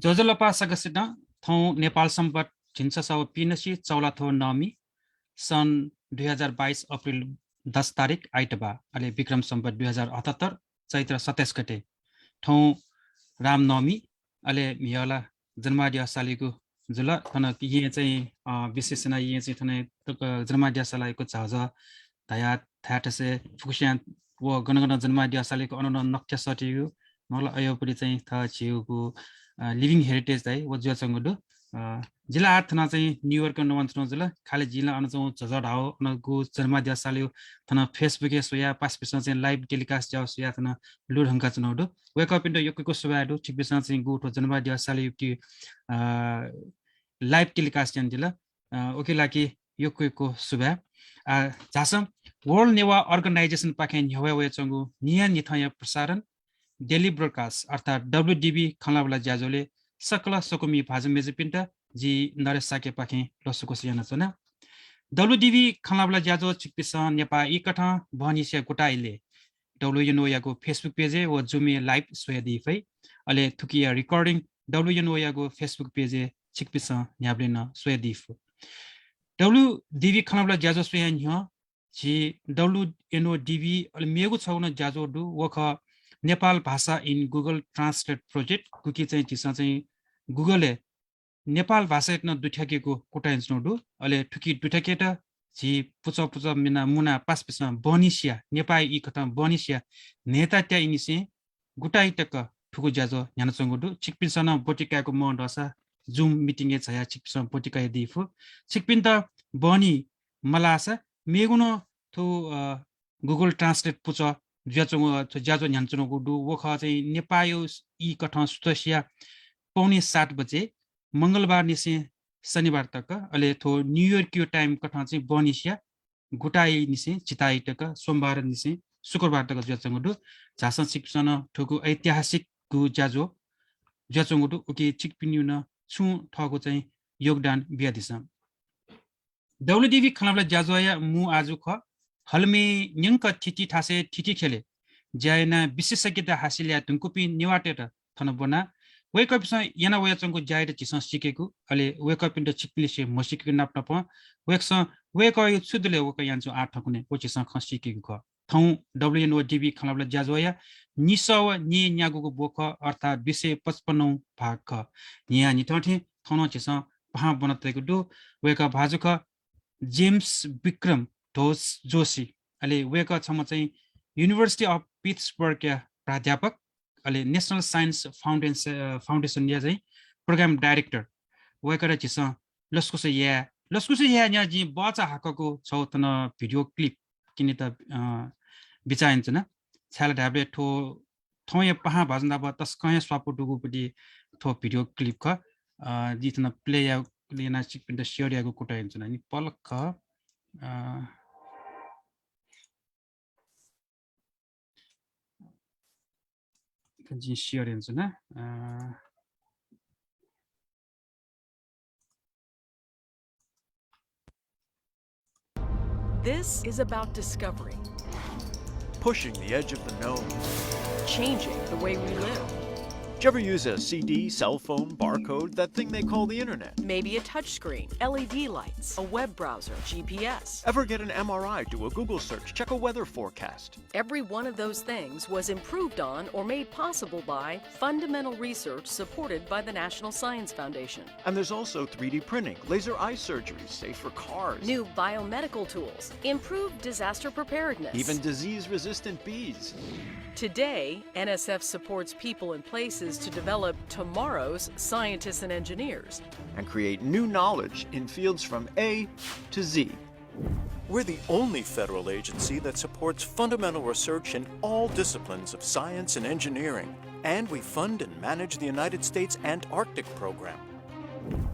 जोजलपा सगसिना थौ नेपाल सम्पत झिन्छ सौ पिनसी चौलाथो नमी सन् 2022 अप्रिल 10 तारिक आइतबा अले विक्रम सम्पत 2078 चैत्र 27 गते थौ रामनवमी अले मियाला जन्मादिया सालीको जुल थन ये चाहिँ विशेषण ये चाहिँ थने जन्मादिया सालीको झाझ दया थाटसे फुक्स्यान वो गणगण जन्मादिया सालीको अनन नक्ष्य सटियो मलाई अयोपरि चाहिँ थ छिउको लिभिङ हेरिटेज दाइ वो ज्याचंगडु जिल्ला 8 थना चाहिँ न्युयोर्क नवन्थनो जिल्ला खाली जिल्ला अनचौ झझडाओ अनगु जन्मादिया सालियो थना फेसबुक सोया पासपिसन चाहिँ लाइभ टेलिकास्ट जाओ सोया थना लुढंका चनौडु वेक अप इन द योकको सुबाडु ठिकबिसन चाहिँ गुठो जन्मादिया सालियो टी लाइभ टेलिकास्ट जन जिल्ला ओके लाकी योकको सुबा जासम वर्ल्ड नेवा अर्गनाइजेसन पाखे न्यवे वे चंगु निया निथय प्रसारण डेली ब्रोडकास्ट अर्थात डब्ल्यूडीबी खलाबला ज्याजोले सकल सकुमी भाजु मेजुपिन्ट जी नरेश शाक्य पाखे लसुको सियाना छना डब्ल्यूडीबी खलाबला ज्याजो चिकपिस नेपा इकठा भनिसे गुटाइले डब्ल्यूएनओयाको फेसबुक पेजे व जुमे लाइभ सोयादिफै अले थुकिया रिकर्डिङ डब्ल्यूएनओयाको फेसबुक पेजे चिकपिस न्याब्लेन सोयादिफ डब्ल्यूडीबी खलाबला ज्याजो सोयान ह जी डब्ल्यूएनओडीबी अले मेगु छौन ज्याजो दु वख नेपाल भाषा इन गुगल ट्रान्सलेट प्रोजेक्ट कुकी चाहिँ चिसा चाहिँ गुगलले नेपाल भाषा इतना दुठ्याकेको कोटाइन्स नोडु अले ठुकी दुठ्याकेटा जी पुच मिना मुना पासपिसमा बनिसिया नेपाल इ कथा बनिसिया नेता त्या इनिसे गुटाइ तक ठुकु ज्याजो न्यानचंगुडु चिकपिसन बोटिकाको म दसा जुम मिटिङ ए छया चिकपिसन बोटिका दिफु चिकपिन त बनि मलासा मेगुनो थु गुगल ट्रान्सलेट पुच ज्याजो न्यान्चनो गुडु वख चाहिँ नेपायो इ कठा सुतसिया पौने 7 बजे मंगलबार निसे शनिबार तक अले थो न्युयोर्कियो टाइम कठा चाहिँ बनिसिया गुटाई निसे चिताई तक सोमबार निसे शुक्रबार तक ज्याचंगुडु झासन सिक्सन ठोकु ऐतिहासिक गु ज्याचंगुडु ओके चिकपिन्युन छु ठगु चाहिँ योगदान बियादिस डब्ल्यूडीबी खलाबला ज्याजोया मु आजु ख हलमे न्यंक थिति ठासे थिति खेले ज्यायना विशेषज्ञता हासिल या तुंकुपि निवाटेट थन बना वेकअप स याना वयचंको ज्यायट चिस सिकेको अले वेकअप इन द चिकलिसे मसिकेको नाप नप वेक्स वेक यो छुदले वक यान्चो आठ ठकुने कोचिस ख सिकेको ख थौ डब्ल्यूएनओडीबी खलाबला ज्याजोया निसव नि न्यागुको बोक अर्थात 255 भाग ख न्या निठठे थनो चिस पहा बनतेको दु वेक भाजु ख जेम्स विक्रम जोशी अले वेक छम चाहिँ युनिभर्सिटी अफ पिट्सबर्ग या प्राध्यापक अले नेशनल साइन्स फाउन्डेसन या चाहिँ प्रोग्राम डाइरेक्टर वेकर चिस लस्कुसे या न्या जी बचा हाकको छौ तन भिडियो क्लिप किने त बिचाइन्छ न छाला ढाबे ठो थौय पहा भजन्दा ब तस्कय स्वापुटुगु पटी थो भिडियो क्लिप ख जितना प्ले या लेना चिकपिन द शेयर याको कुटाइन्छ नि पलक जी शेयर हुन्छ न This is about discovery, pushing the edge of the known, changing the way we live. Did you ever use a CD, cell phone, barcode, that thing they call the internet? Maybe a touchscreen, LED lights, a web browser, GPS. Ever get an MRI, do a Google search, check a weather forecast? Every one of those things was improved on or made possible by fundamental research supported by the National Science Foundation. And there's also 3D printing, laser eye surgery, safe for cars. New biomedical tools, improved disaster preparedness. Even disease-resistant bees. Today, NSF supports people and places to develop tomorrow's scientists and engineers. And create new knowledge in fields from A to Z. We're the only federal agency that supports fundamental research in all disciplines of science and engineering. And we fund and manage the United States Antarctic program.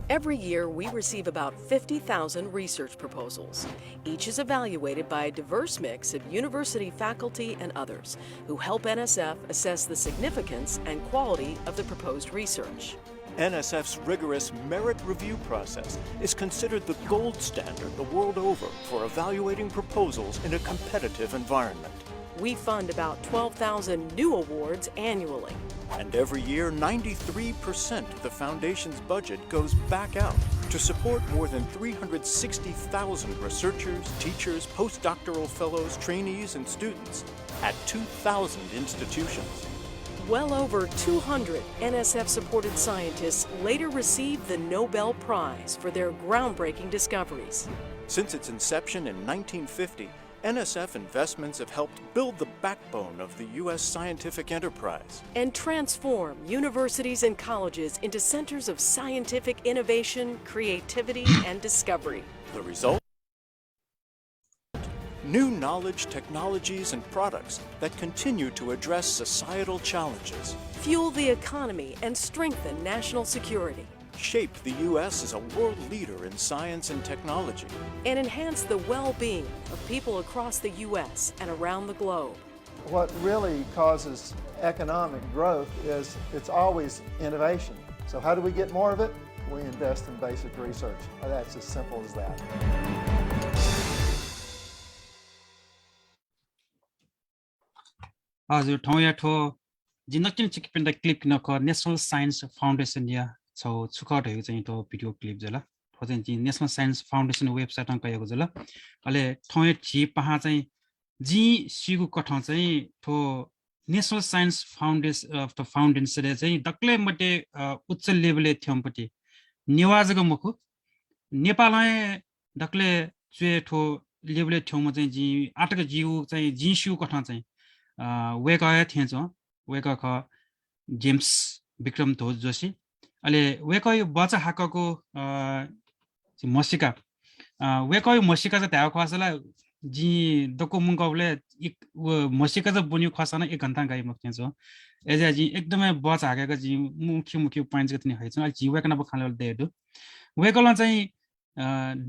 Every year, we receive about 50,000 research proposals. Each is evaluated by a diverse mix of university faculty and others who help NSF assess the significance and quality of the proposed research. NSF's rigorous merit review process is considered the gold standard the world over for evaluating proposals in a competitive environment. We fund about 12,000 new awards annually. And every year, 93% of the Foundation's budget goes back out to support more than 360,000 researchers, teachers, postdoctoral fellows, trainees, and students at 2,000 institutions. Well over 200 NSF-supported scientists later received the Nobel Prize for their groundbreaking discoveries. Since its inception in 1950, NSF investments have helped build the backbone of the U.S. scientific enterprise And transform universities and colleges into centers of scientific innovation, creativity, and discovery. The result? New knowledge, technologies, and products that continue to address societal challenges, Fuel the economy and strengthen national security. shape the U.S. as a world leader in science and technology, And enhance the well-being of people across the U.S. and around the globe. What really causes economic growth is it's always innovation. So how do we get more of it? We invest in basic research. That's as simple as that. हजुर ठाउँ या ठो जिनकिन चिकिपिन्दा clip नक national science foundation या छौ छुकट हेको चाहिँ तो video clip जला हो चाहिँ जी national science foundation website अंक गएको जला अले ठाउँ या जी पहा चाहिँ जी सिगु कठा चाहिँ ठो national science foundation of the foundation चाहिँ दक्ले मटे उच्च लेभलले थ्यमपटी निवाजको मुखु नेपालमै दक्ले चुए ठो लेभलले थ्यम चाहिँ जी आटक जीउ चाहिँ जी सिउ कठा चाहिँ वेका थिए वेका ख जेम्स विक्रम ध्वज जोशी अहिले वेका यो बचा हाकको मसिका वेका यो मसिका चाहिँ त्याग खसला जी दको मुंगले एक मसिका चाहिँ बुन्यो खसन 1 घण्टा गाई मक्ने छ एजा जी एकदमै बचा हाकेको जी मुख्य पोइन्ट चाहिँ है छ जी वेका नब खाले देदु वेकला चाहिँ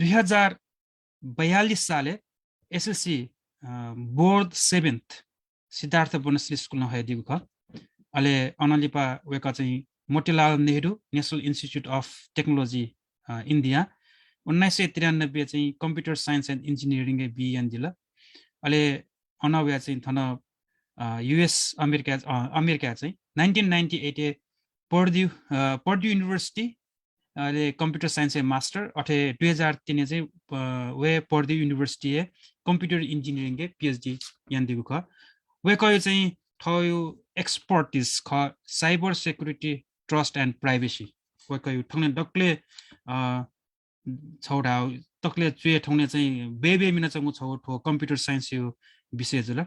2042 साले SLC board 7th Siddhartha Banashree school नहेदिगु ख अले अनलिपा वेका चाहिँ Motilal Nehru National Institute of Technology India 1993 चाहिँ कम्प्युटर साइन्स एन्ड इन्जिनियरिङ बिएन दिल अले अनव्या चाहिँ थन युएस अमेरिका चाहिँ 1998 पर्ड्यू युनिभर्सिटी अले कम्प्युटर साइन्स ए मास्टर अथे 2003 चाहिँ वे पर्ड्यू युनिभर्सिटी ए कम्प्युटर इन्जिनियरिङ के पीएचडी यान दिगु ख वेको चाहिँ थयो एक्सपर्टिज ख cyber security trust and privacy वेको ठंगने डक्ले छौडा तकले चुए ठंगने चाहिँ बेबे मिना चाहिँ छौ ठो कम्प्युटर साइन्स यो विषय जला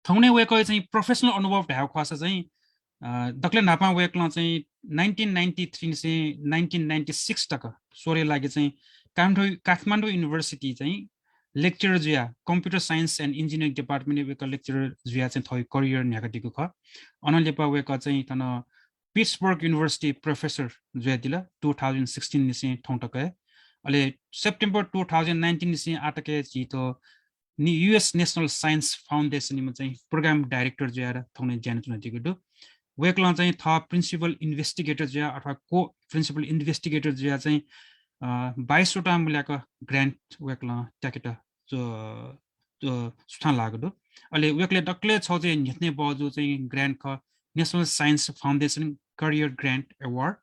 ठंगने वेको चाहिँ प्रोफेसनल अनुभव भ्याउ खस चाहिँ दक्ले नापा वेकला चाहिँ 1993 से 1996 तक सोरे लागि चाहिँ काठमाडौँ युनिभर्सिटी चाहिँ लेक्चरर जुया computer science and engineering department वेका लेक्चरर जुया चाहिँ थoi करियर न्याकटिको ख अनलेपा वेका चाहिँ तन पिट्सबर्ग युनिभर्सिटी प्रोफेसर जुया दिला 2016 निसे ठौटके अले सेप्टेम्बर 2019 निसे आटके जितो यूएस नेशनल साइन्स फाउन्डेसन मा चाहिँ प्रोग्राम डाइरेक्टर जुया थौने ज्ञान दिगु दु वेकला चाहिँ थ प्रिन्सिपल इन्भेस्टिगेटर जुया अथवा को प्रिन्सिपल इन्भेस्टिगेटर जुया चाहिँ 22 वटा मूल्यको ग्रान्ट वेकला ट्याकेट सुठान लाग्दो अहिले वेकले डक्ले छ चाहिँ नित्ने बजु चाहिँ ग्रान्ट ख national science foundation career grant award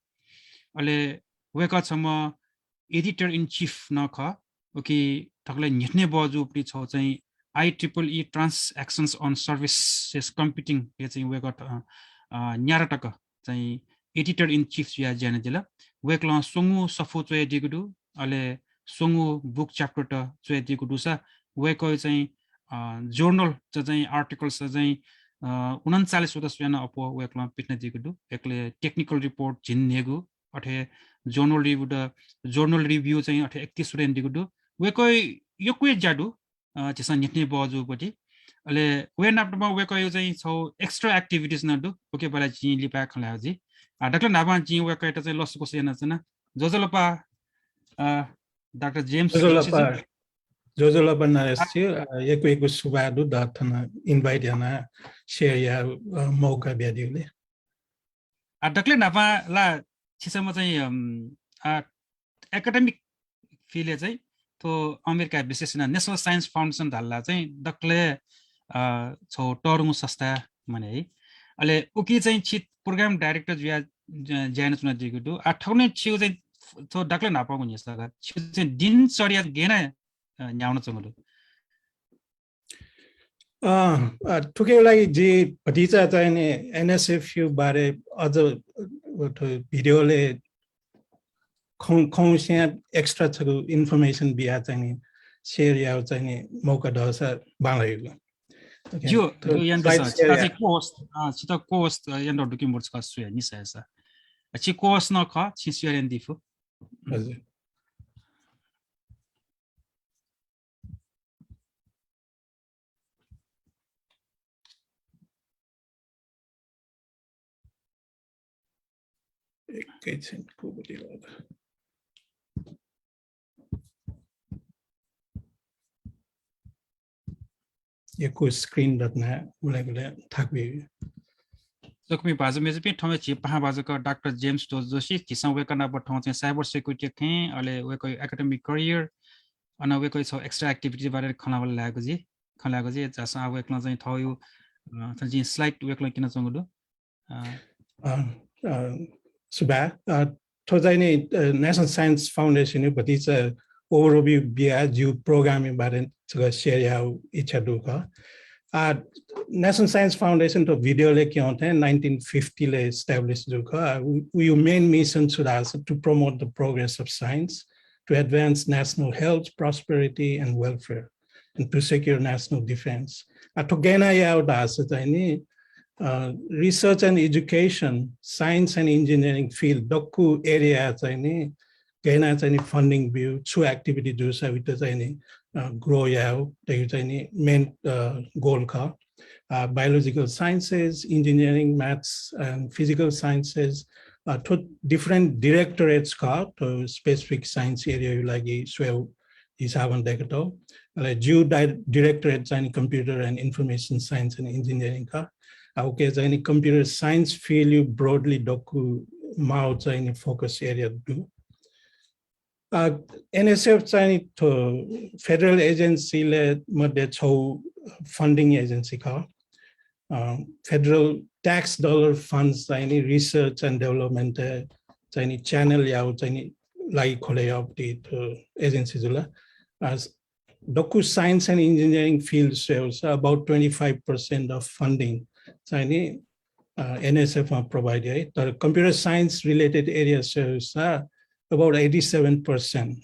अहिले वेका छम एडिटर इन चीफ न ख ओके तकले नित्ने बजु पनि छ चाहिँ IEEE ट्रान्सएक्सन्स अन सर्भिसेस कम्प्युटिङ यो चाहिँ वेका न्यारटक चाहिँ एडिटर इन चीफ या जाने दिला वेकला सोंगु सफु चोय दिगुदु अले सोंगु बुक च्याप्टर त चोय दिगुदु सा वेको चाहिँ जर्नल चाहिँ आर्टिकल्स चाहिँ 39 वटा सुयाना अपो वेकला पिट्न दिगुदु एकले टेक्निकल रिपोर्ट जिन्नेगु अथे जर्नल रिभ्यू चाहिँ अथे 31 वटा दिगुदु वेको योकुय जादु त्यसमा नित्ने बजु पटी अले वे नापमा वेको यो चाहिँ छ एक्स्ट्रा एक्टिभिटीज नदु ओके बला जि लिपा खलाजी डाक्टर नाबा जि वेको एटा चाहिँ लसको सेना छैन जोजलपा डाक्टर जेम्स जोजलपा नरेश एको सुबादु दथन इन्भाइट याना शेयर या मौका ब्यादिले डाक्टर नाबा ला छिसम चाहिँ एकाडेमिक फिले चाहिँ तो अमेरिका विशेष नेशनल साइन्स फाउन्डेसन धाल्ला चाहिँ डक्ले छो टरुङ संस्था माने है अले उकी चाहिँ छि प्रोग्राम डाइरेक्टर जुया ज्यान चुना दिगु दु आ ठौने छिउ चाहिँ थो डाक्ले नापागु नि सका छिउ चाहिँ दिन चढिया गेना न्याउन चंगु ठुकै लागि जे भतिजा चाहिँ नि एनएसएफयु बारे अझ भिडियोले खौसिया एक्स्ट्रा छगु इन्फर्मेसन बिया चाहिँ नि शेयर या चाहिँ नि मौका दस बाँडेको जो यान दस चाहिँ कोस्ट छितो कोस्ट यान डुकि मोर्स का सुया नि ससा छि कोस्ट न ख छि सुया दिफु हजुर एकैछिन कोबुली गर्दा यो स्क्रिन रत्ना उलागले थाक्बे सकमी बाजु मेज पे ठमे छि पहा बाजु का डाक्टर जेम्स जोशी किसा वेकना ब ठौ चाहिँ साइबर सिक्युरिटी खे अले वेको एकाडेमिक करियर अन वेको छ एक्स्ट्रा एक्टिभिटी बारे खनावल लागु जी खलागु जी जसा वेकला चाहिँ थयो चाहिँ स्लाइड वेकला किन चंगु सुबा थो चाहिँ नि नेशनल साइन्स फाउन्डेसन भति चाहिँ ओभरभ्यू बिया जु प्रोग्रामिङ बारे शेयर या इच्छा दुखा नेशनल साइंस फाउंडेशन तो वीडियो लेके होते हैं 1950 ले established दुखा your main mission should also to promote the progress of science, to advance national health, prosperity and welfare, and to secure national defense. To gena ya udasa tani research and education, science and engineering field doku area tani gena tani funding view two activity do sa with tani grow ya the main goal ka biological sciences, engineering, maths and physical sciences to different directorates ka to specific science area you like so hisaban dekato Jew directorates and computer and information science and engineering ka okay any computer science field you broadly doku mao any focus area do NSF चाहिँ federal agency ले मध्ये छौ funding agency का federal tax dollar funds चाहिँ research and development चाहिँ channel या चाहिँ लागि खोले अपडेट agency जुला as doku science and engineering field sales about 25% of funding चाहिँ NSF provide the computer science related areas sales about 87%.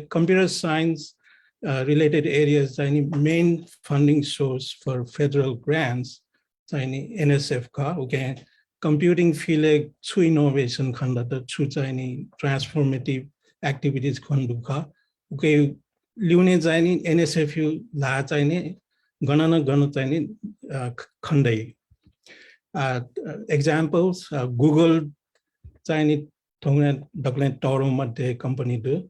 Computer science related areas, any main funding source for federal grants, any NSF ka, okay. Computing field to innovation khanda to any transformative activities khanduka, okay. Lune any NSF you la any ganana ganatani khandai. Examples Google Chinese Douglas Toro Mate company do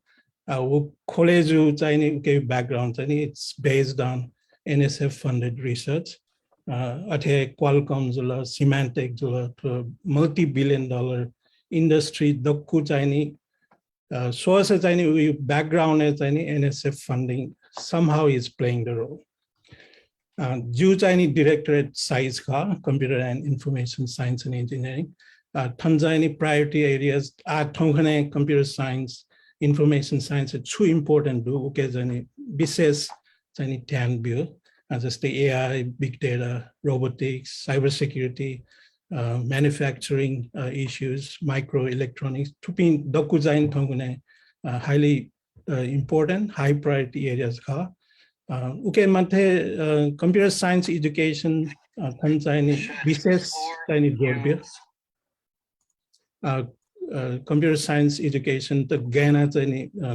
college Chinese background it's based on NSF funded research at a Qualcomm Symantec multi-billion-dollar industry doku Chinese source Chinese background as any NSF funding somehow is playing the role. Jew Chinese directorate size ka computer and information science and engineering. Tanzania priority areas are computer science, information science are too important to okay business tan bill as just the AI, big data, robotics, cybersecurity, manufacturing issues, microelectronics to be doku highly important, high priority areas ka. Okay, mante computer science education Tanzania business bill. Computer science education to Ghana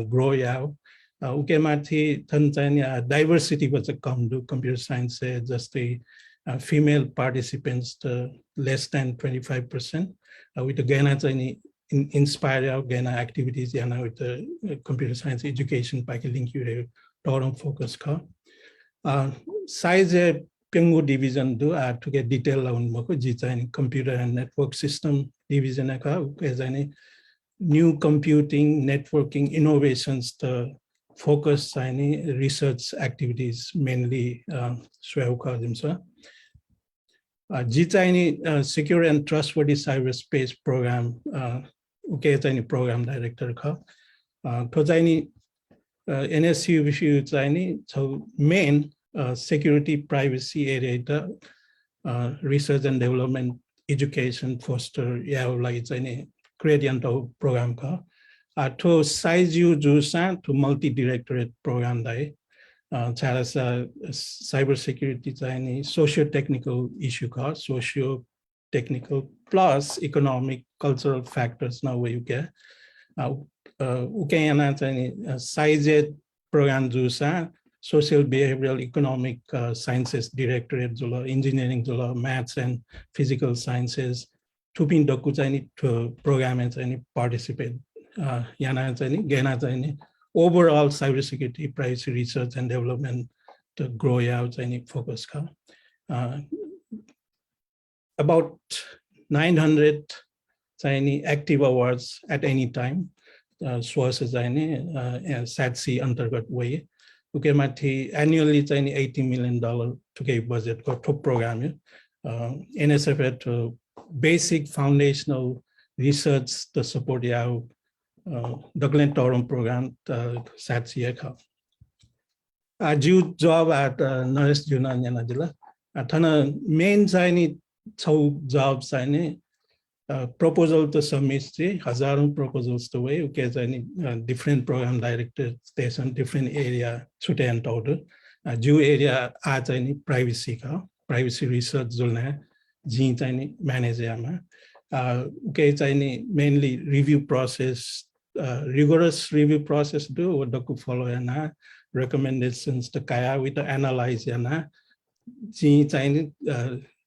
grow out. Okay, Mati Tanzania diversity was a come to computer science just the female participants to less than 25%. With the Ghana inspire our Ghana activities with the computer science education by link you to focus ka. Size Pengu division do to get detail on Moko Jita computer and network system division as any new computing networking innovations to focus any research activities mainly swauka dimsa. Jitani secure and trustworthy cyberspace program uketani program director ka. Tozani NSU issue tani so main security privacy area research and development education foster yeah like any gradient program ka. To size you do to multi-directorate program dai charas cyber security tiny socio-technical issue ka socio-technical plus economic cultural factors now where you get ukayana tiny size program do social behavioral economic sciences directorate jula engineering jula maths and physical sciences tupin doku tiny to program and any participate yana tiny gena tiny overall cybersecurity privacy research and development to grow out any focus ka about 900 tiny active awards at any time sources any SATC antargat way okay mati annually tiny $80 million to get budget for top program NSF to basic foundational research to support our Douglas Torum program SATC ka job at Naresh Shakya thana main tiny jobs tiny proposal to submit hazaron proposals to way okay different program director station different area should and order due area as any privacy ka privacy research zulna ji tiny manager ma okay mainly review process rigorous review process do what doku follow na recommendations to kaya with the analyze na ji tiny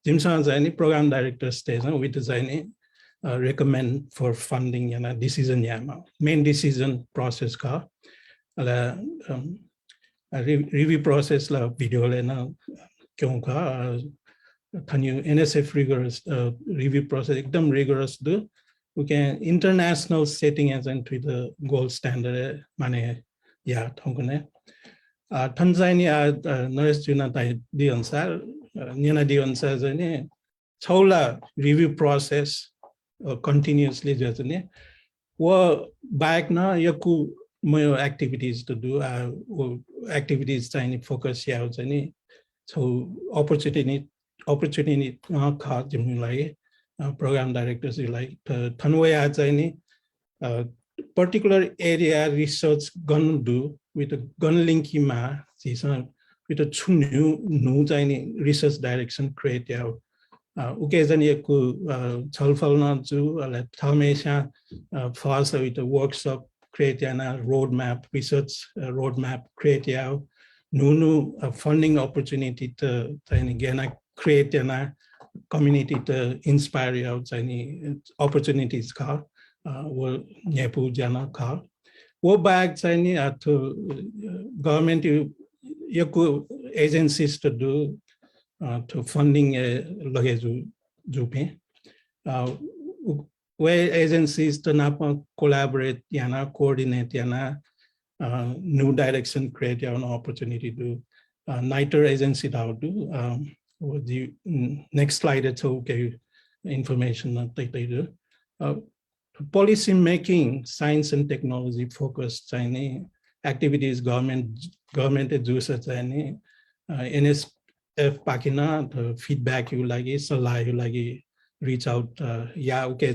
jimsan any program director station with design recommend for funding and decision yama main decision process ka review process la video le na kyun ka thanu NSF rigorous review process ekdam rigorous do we can international setting as into the gold standard mane ya thongune Tanzania Naresh Shakya di ansar nina di ansar jane chola review process continuously jane wo back na yaku more activities to do activities tiny focus ya jane so opportunity ka jimlai program directors like thanwaya jane particular area research gun do with a gun linky ma with a new research direction create out occasion chalfal na ju thamesha first with a workshop create a roadmap research roadmap create out new funding opportunity to again create a community to inspire out any opportunities ka will nyepu jana ka wo back to government yaku agencies to do to funding lage jupe where agencies to napa collaborate yana coordinate yana new direction create an opportunity to NITER agency how do the next slide it's okay information that they do policy making science and technology focused activities government juices NSF pakina the feedback you like salah you like reach out yeah okay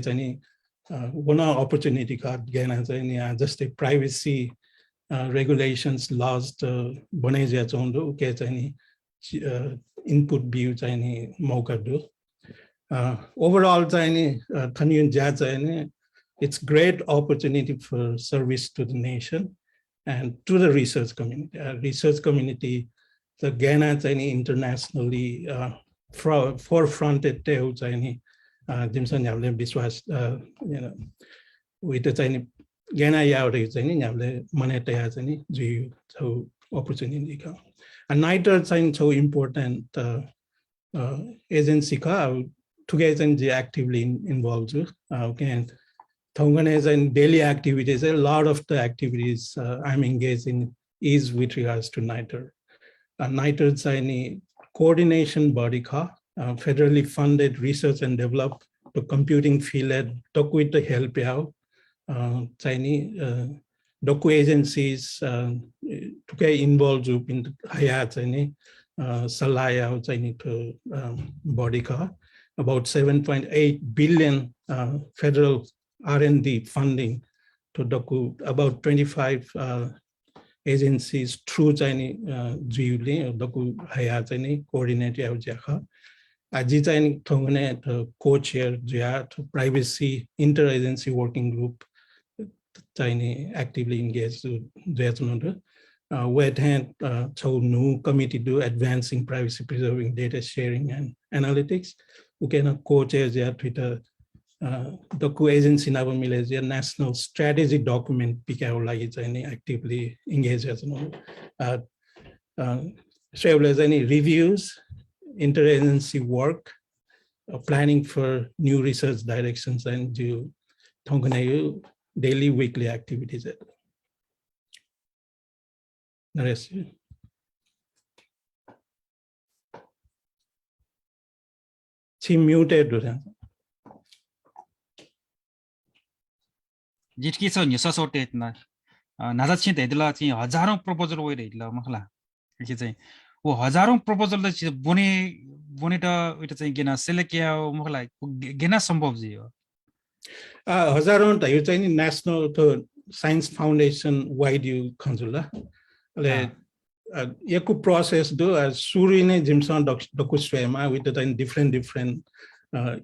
one opportunity card again just a privacy regulations laws to bonazia chondo okay input view mauka do overall it's great opportunity for service to the nation and to the research community. Research community, the Ghana internationally forefronted Jimson Yable Biswas, with the Ghana Yable Moneta has any so opportunity. And NITER so important agency together actively involved. Okay. Tongan is in daily activities. A lot of the activities I'm engaged in is with regards to NITR. NITR चाहिँ coordination body ka federally funded research and develop the computing field doku to help out चाहिँ doku agencies to get involved in haya चाहिँ salaya चाहिँ to body ka about 7.8 billion federal R&D funding to doku about 25 agencies through Chinese Julie doku haya Chinese coordinate out jaka aji Chinese thongane co-chair jia to privacy interagency working group Chinese actively engaged jia wet hand so new committee do advancing privacy preserving data sharing and analytics who can co-chair jia Twitter doku agency nabo mile jia national strategy document pikao lagi चाहिँ actively engaged as so there's any reviews interagency work planning for new research directions and do thongnayu daily weekly activities Naresh she muted जिटकी छ नि ससोटे न नाजा छिन देला चाहिँ हजारौं proposal वइ रहिला मखला के चाहिँ वो हजारौं प्रपोजल त बने त उटा चाहिँ गेना सेलेक्ट या मखला गेना सम्भव जी हो हजारौं त यो चाहिँ नि नेशनल त साइन्स फाउन्डेसन वाइड यु खन्जुला ले यको प्रोसेस दो सुरु नै जिमसन डकु स्ट्रेमा with the different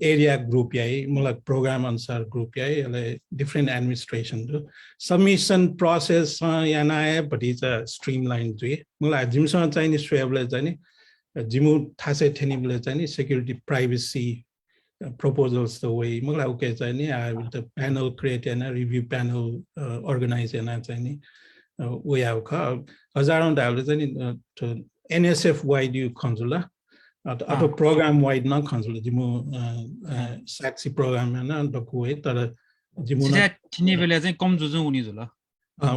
area group yai mulak program answer group yai different administration do submission process yana but it's a streamlined way mula jimsa Chinese travel jani jimu thase thenibule jani security privacy proposals the way mula okay jani with the panel create and a review panel organize and jani we have hazaron dawle jani to NSF wide you consula auto program wide not console jimu saxi program na doku tara jimu na tini bele चाहिँ कम जुजु हुनी जुल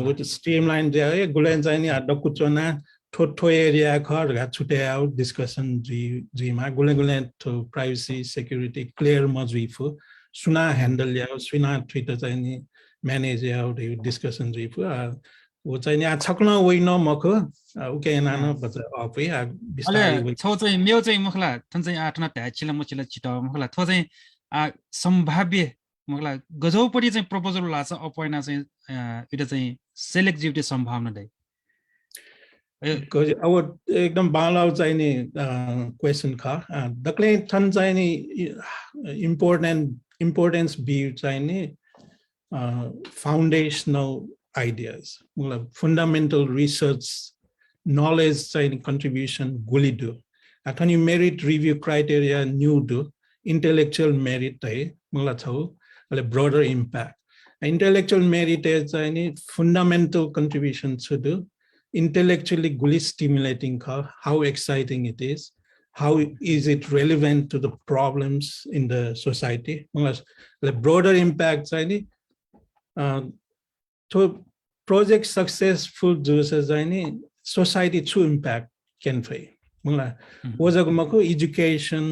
with streamline there gulen चाहिँ नि doku chona thotho area khar ga chute out discussion ji ma gulen to privacy security clear mazwifu suna handle ya suna twitter चाहिँ नि manage out discussion ji fu वो चाहिँ नि छक्न होइन मको okay नानो बच अपै बिस्तारै छौ चाहिँ मेउ चाहिँ मखला थन चाहिँ आठना त्याचिला मचिला छिटा मखला थो चाहिँ सम्भाव्य मखला गजौ पडी चाहिँ प्रपोजल लाछ अपयना चाहिँ एउटा चाहिँ सेलेक्ट जिउटे सम्भावना दै अब एकदम बालाउ चाहिँ नि क्वेशन खा दक्ले थन चाहिँ नि इम्पोर्टेन्स बिउ चाहिँ नि फाउन्डेशनल ideas fundamental research knowledge contribution guli do athani merit review criteria new do intellectual merit mula chau broader impact intellectual merit is fundamental contribution to do intellectually guli stimulating how exciting it is how is it relevant to the problems in the society mula broader impact so project successful juices society to impact can fay mula wajagumako education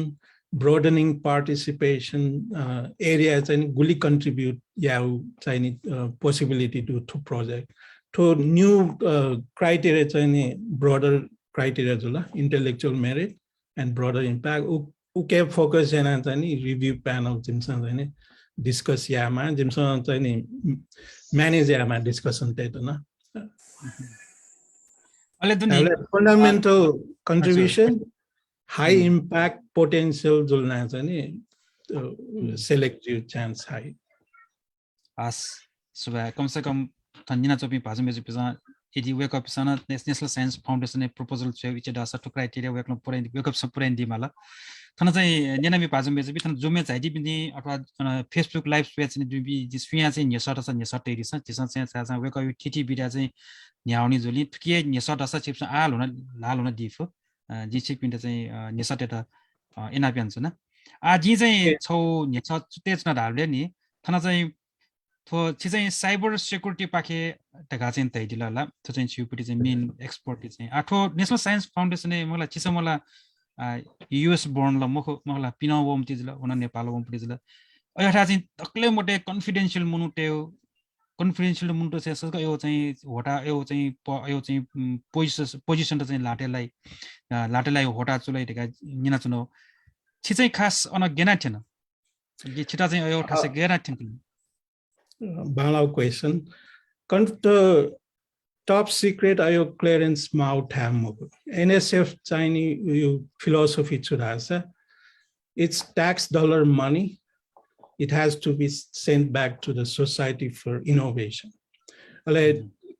broadening participation areas and guli contribute possibility to project to new criteria broader criteria intellectual merit and broader impact okay focus review panel discuss yama jimson manage yama discussion fundamental contribution high impact potential select your chance high as so कम से कम थन्दिना चोपी भाजु मेजु पिसा यदि वेक अप सन national science foundation proposal छ which डासा to criteria वेक अप सब पुरै दि माला थन चाहिँ नेनामी भाजु मेजु बिथन जुमे चाहिँ दिबिनी अथवा फेसबुक लाइभ पेज नि दुबी जिस्फिया चाहिँ नेसट छ नेसट तेरि छ तिसन चाहिँ वेक अप टिटी बिटा चाहिँ न्याउनी जुली के नेसट छ चिप्स आल हुन लाल हुन दिफो जिछि पिन्ट चाहिँ नेसट एटा एनापियन छ न आ जि चाहिँ छौ नेसट तेज न धालले नि थन चाहिँ 또 지금 사이버 시큐리티 파케 다가진 때이딜라 또 지금 지우피디 메인 엑스퍼트 이제 아토 내셔널 사이언스 파운데이션에 몰라 지서 몰라 US born la mohla pina wom tizla ona nepal wom tizla aya rajin takle mote confidential munute confidential munto ses ka yo चाहिँ होटा यो चाहिँ पोजिसन त चाहिँ लाटेलाई होटा चुलाई ढेका निना चुनो छि चाहिँ खास अन गेना थिएन ये छिटा चाहिँ यो खास गेना थिएन Bangla question. Top secret ayo clearance mouth ham. NSF Chinese philosophy chudasa. It's tax dollar money. It has to be sent back to the society for innovation.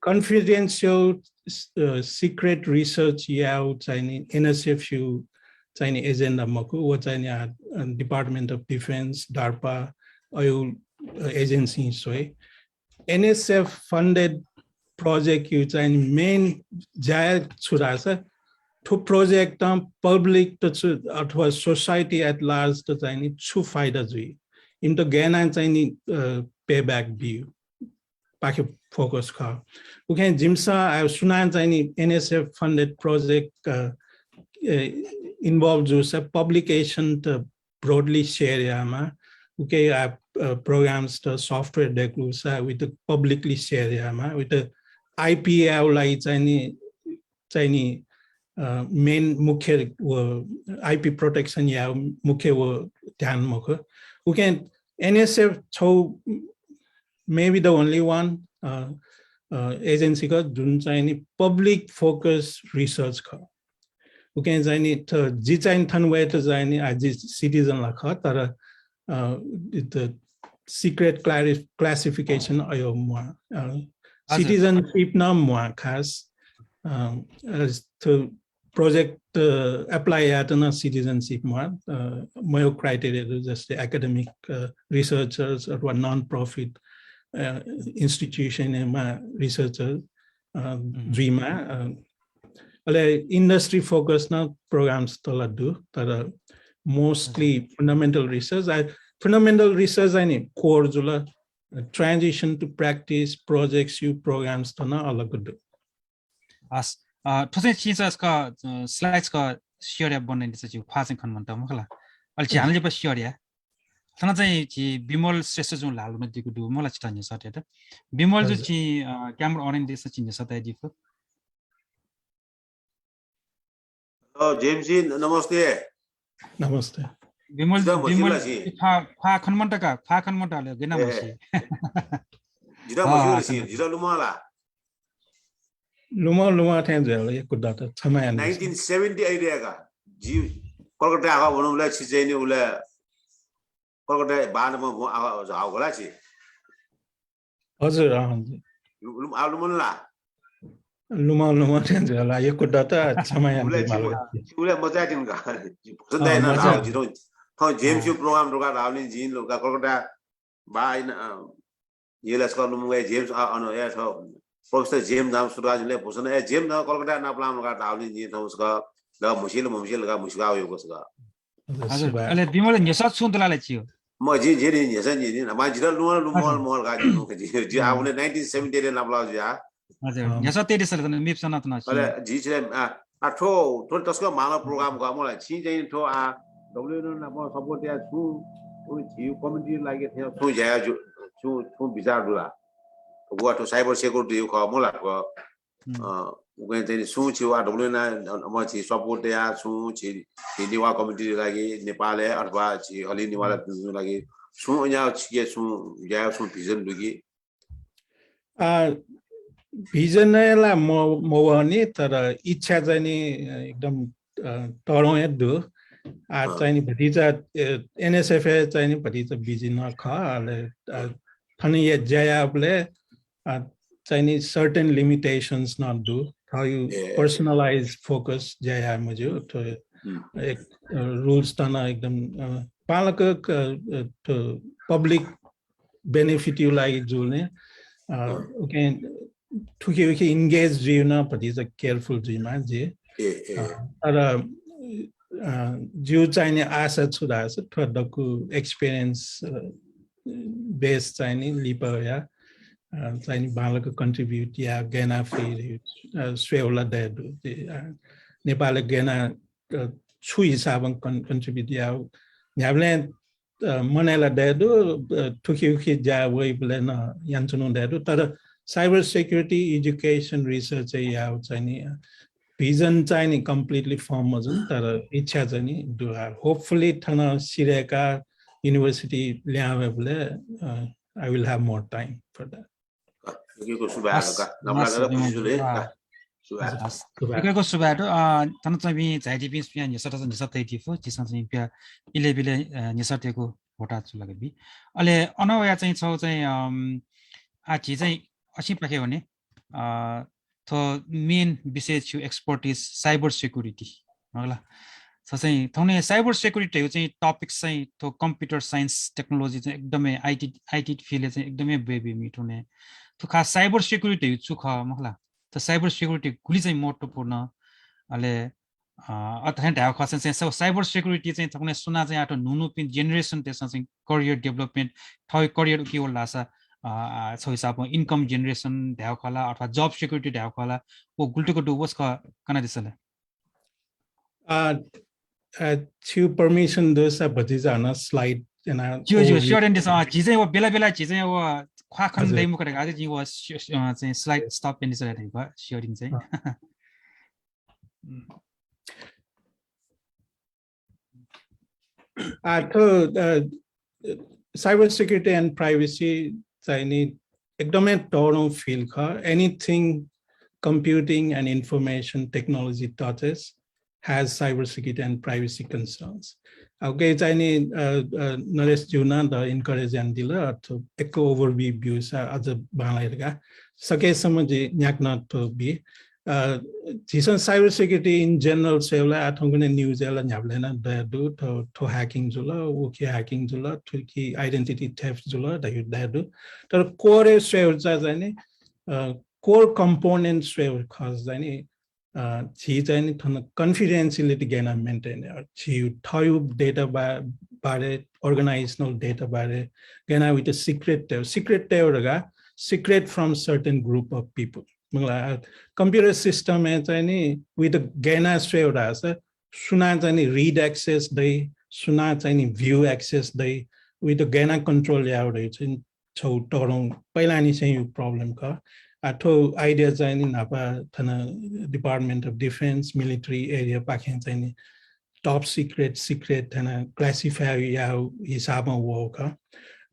Confidential secret research yao Chinese NSF you Chinese agenda moku what Chinese Department of Defense DARPA oil agency so NSF funded project you Chinese main jaya churasa to project public to society at large to Chinese chu faida jui into gain and Chinese payback view back focus ka okay jimsa I sunan Chinese NSF funded project involved just a publication to broadly share yama okay programs to software declusa with the publicly share yama with the IPL like Chinese main mukhya IP protection ya mukhya wo dhyan moko who can NSF so maybe the only one agency ka jun Chinese public focus research ka who can Chinese ji Chinese thanway to Chinese as citizen la kha tara the secret classification ayo mo citizenship na mo khas to project apply at a citizenship more criteria just the academic researchers or non-profit institution researchers dreamer industry focused now programs to mostly fundamental research I core transition to practice projects you programs to na alagudu as 토세 진짜가 슬라이드가 시어야 보는 데서 지금 화생 컨먼트 뭐라 알지 않을 바 시어야 하나 चाहिँ 지 비몰 스트레스 좀 लालुमा दिको दु मलाई चिता नि सटे त बिमल जो ची camera on देश चिन्ने सता दिको हेलो जेम्स जी नमस्ते बिमल फा खनमन्ट ले गेना मसी जिरा मसी जिरा लुमाला Luma Tanzania, you could not 1970 area ji Kolkata aga bonumla chijeni ula Kolkata banama aga agala chi Hazur Luma Tanzania, you could not Samayan ula mazatin ga sundai na rao ji don't James you program roga rawlin jin loga Kolkata ba yela ska lumwe James on air so Professor James नाम सुराज ले पूछना है James ना कोलकाता ना plan लगा डालने जी तो उसका लगा मुश्किल लगा मुश्किल हो उसका अरे बिमल नेसा सुन तला लेचियो मजी जे ने नेसा जी ना माजी लुमल का जी आपने 1970 ले ना प्लान जी हजुर नेसा तेरे सर ने मिप सना तना अरे जी जे ठो तस्को मानव प्रोग्राम का मलाई छि चाहिँ ठो डब्ल्यू ना सपोर्ट या छु जी कमिटी लागि थियो छु जाया छु विचार दुला What to cyber security you call Mola? When they soon to Adolina, much support there, soon to the Niwa community like Nepal, Arbachi, Oliniwala, like soon out, yes, soon, yeah, soon prison to give. Visionella more neat each has any Toron do. At tiny petita NSF, tiny petita Vizina car, Honey Jaya play. Chinese certain limitations not do how you personalize focus jaya maju to rules tana ekdam palak to public benefit you like julne okay to engage jina but is a careful jima je ara ju Chinese assets sudah to experience base चाहिँ नि lip या चाहिँ नि बालको contribute या गेना free स्वेउला देदु Nepal गेना छु हिसाबन contribute या न्याबले मनेला देदु ठुकी जा वेबले न यान्चनु देदु तर साइबर सिक्युरिटी एजुकेसन रिसर्च या चाहिँ नि भिजन चाहिँ नि कम्प्लिटली फर्म हजुर तर इच्छा चाहिँ नि दुआ होपफुली थन सिरेका university I will have more time for that. Ikaw subaru tanto mi jadi pin spian ni sata tifo jisan pia ile bile ni sata ko hota chu lagabi ale ono ya चाहिँ छौ चाहिँ a ji चाहिँ असी पाके भने to main विषय छु expertise cyber security होला चाहिँ थौने साइबर सिक्युरिटी चाहिँ टपिक चाहिँ तो कम्प्युटर साइन्स टेक्नोलोजी चाहिँ एकदमै आईटी फिल्ड चाहिँ एकदमै बेबी मिठो ने तो खास साइबर सिक्युरिटी छु ख मखला त साइबर सिक्युरिटी गुली चाहिँ महत्त्वपूर्ण अले अथान ढाउ खसन चाहिँ साइबर सिक्युरिटी चाहिँ थौने सुना चाहिँ आटो नुनु पिन जेनेरेसन त्यसमा चाहिँ करियर डेभलपमेन्ट थौ करियर के होला छ छ हिसाबमा इन्कम जेनेरेसन ढाउ खला अथवा जब सिक्युरिटी ढाउ खला ओ गुल्टुको डुबस ख कना दिसले to permission those budgets are not slide and sure and this chizai wo bela bela chizai wo khwa khan dai mu kare ga ji wo चाहिँ slide stop and this right sharing चाहिँ cyber security and privacy चाहिँ नि एकदमै turn feel ख anything computing and information technology touches has cybersecurity and privacy concerns. Okay, Chinese Naresh Juna the encourage and dealer to echo overview views as a banlaga. Sake samaji nyak not to be. Jason cybersecurity in general, Sevla at Hongkong news ela nyablena the do to hacking zula, okay hacking zula, to key identity theft zula that you do. The core sales as any core components will cause any. She चाहिँ confidentiality gain maintain she throw data by organizational data by gain with a secret from certain group of people. Computer system with the gain sway suna read access day suna view access day with the gain control in so torong pailani say problem ka Ato ideas in Napa Department of Defense military area package top secret and classify hisaba worker.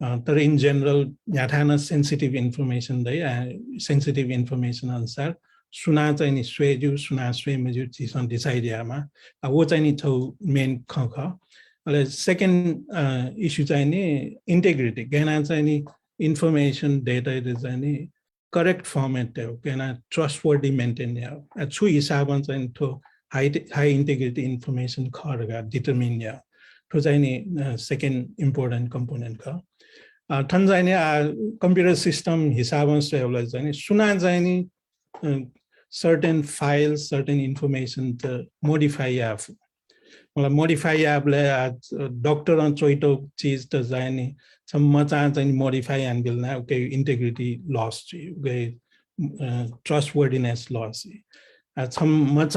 In general, Yathana sensitive information sensitive information answer. Suna any sway suna sway majority on this idea ma. What I need to main conquer. Second issue integrity. Gain any information data is any correct format can trustworthy maintain at two isabans and to high integrity information determine to any second important component Tanzania computer system hisabans suna certain files certain information to modify modify doctor on choito cheese design some much modify and will now okay integrity loss trustworthiness loss at some much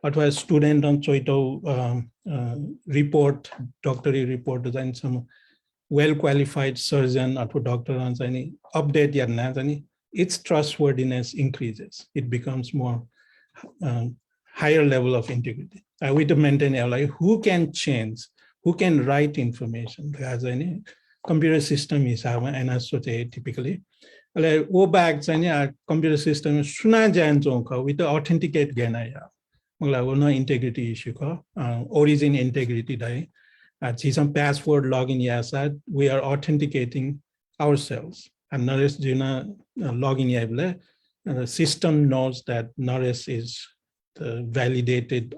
what was student on choito report doctorate report design some well qualified surgeon or doctor on any update yet its trustworthiness increases it becomes more higher level of integrity we to maintain like who can change who can write information as any computer system is typically bags and computer system with the authenticate integrity issue origin integrity some password login we are authenticating ourselves and Naresh Juna login the system knows that Naresh is the validated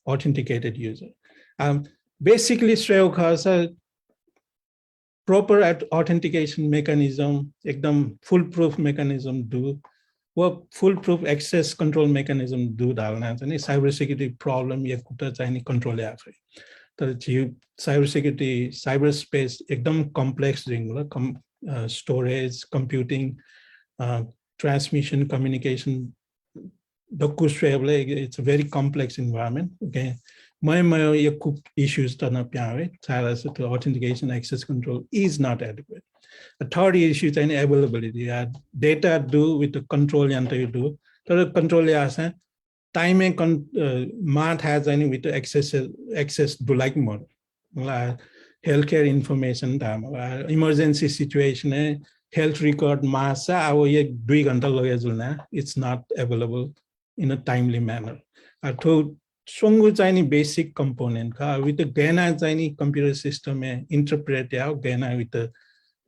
authenticated user basically proper authentication mechanism, ekdam foolproof mechanism do, or foolproof access control mechanism do dalna. Cyber security problem ye kuta chahine control afre. तर cybersecurity cyberspace एकदम complex storage, computing, transmission, communication. It's a very complex environment. Okay, my issues turn up. Authentication, access control is not adequate. The third issue is availability. Data do with the control you do. The control time and math has any with the access to like more. Healthcare information, emergency situation, health record mass, it's not available in a timely manner. I told Songu any basic component with the GANA computer system interpret out GANA with the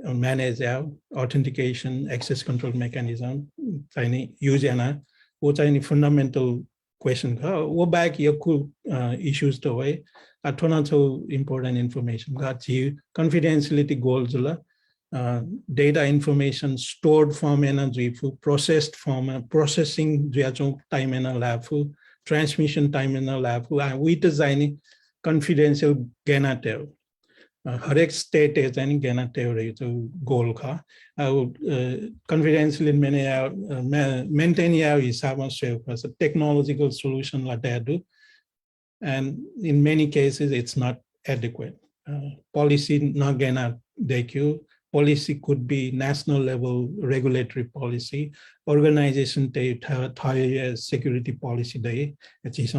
manage out authentication, access control mechanism, use what's any fundamental question. What back your issues to way. I turn out so important information. Got you confidentiality goals. Data information stored form energy for processed form processing time in a lab for transmission time in a lab for we designing confidential generative correct state is any generative goal confidential in many maintain is a technological solution like that do, and in many cases it's not adequate. Policy not gonna policy could be national level regulatory policy, organization security policy it's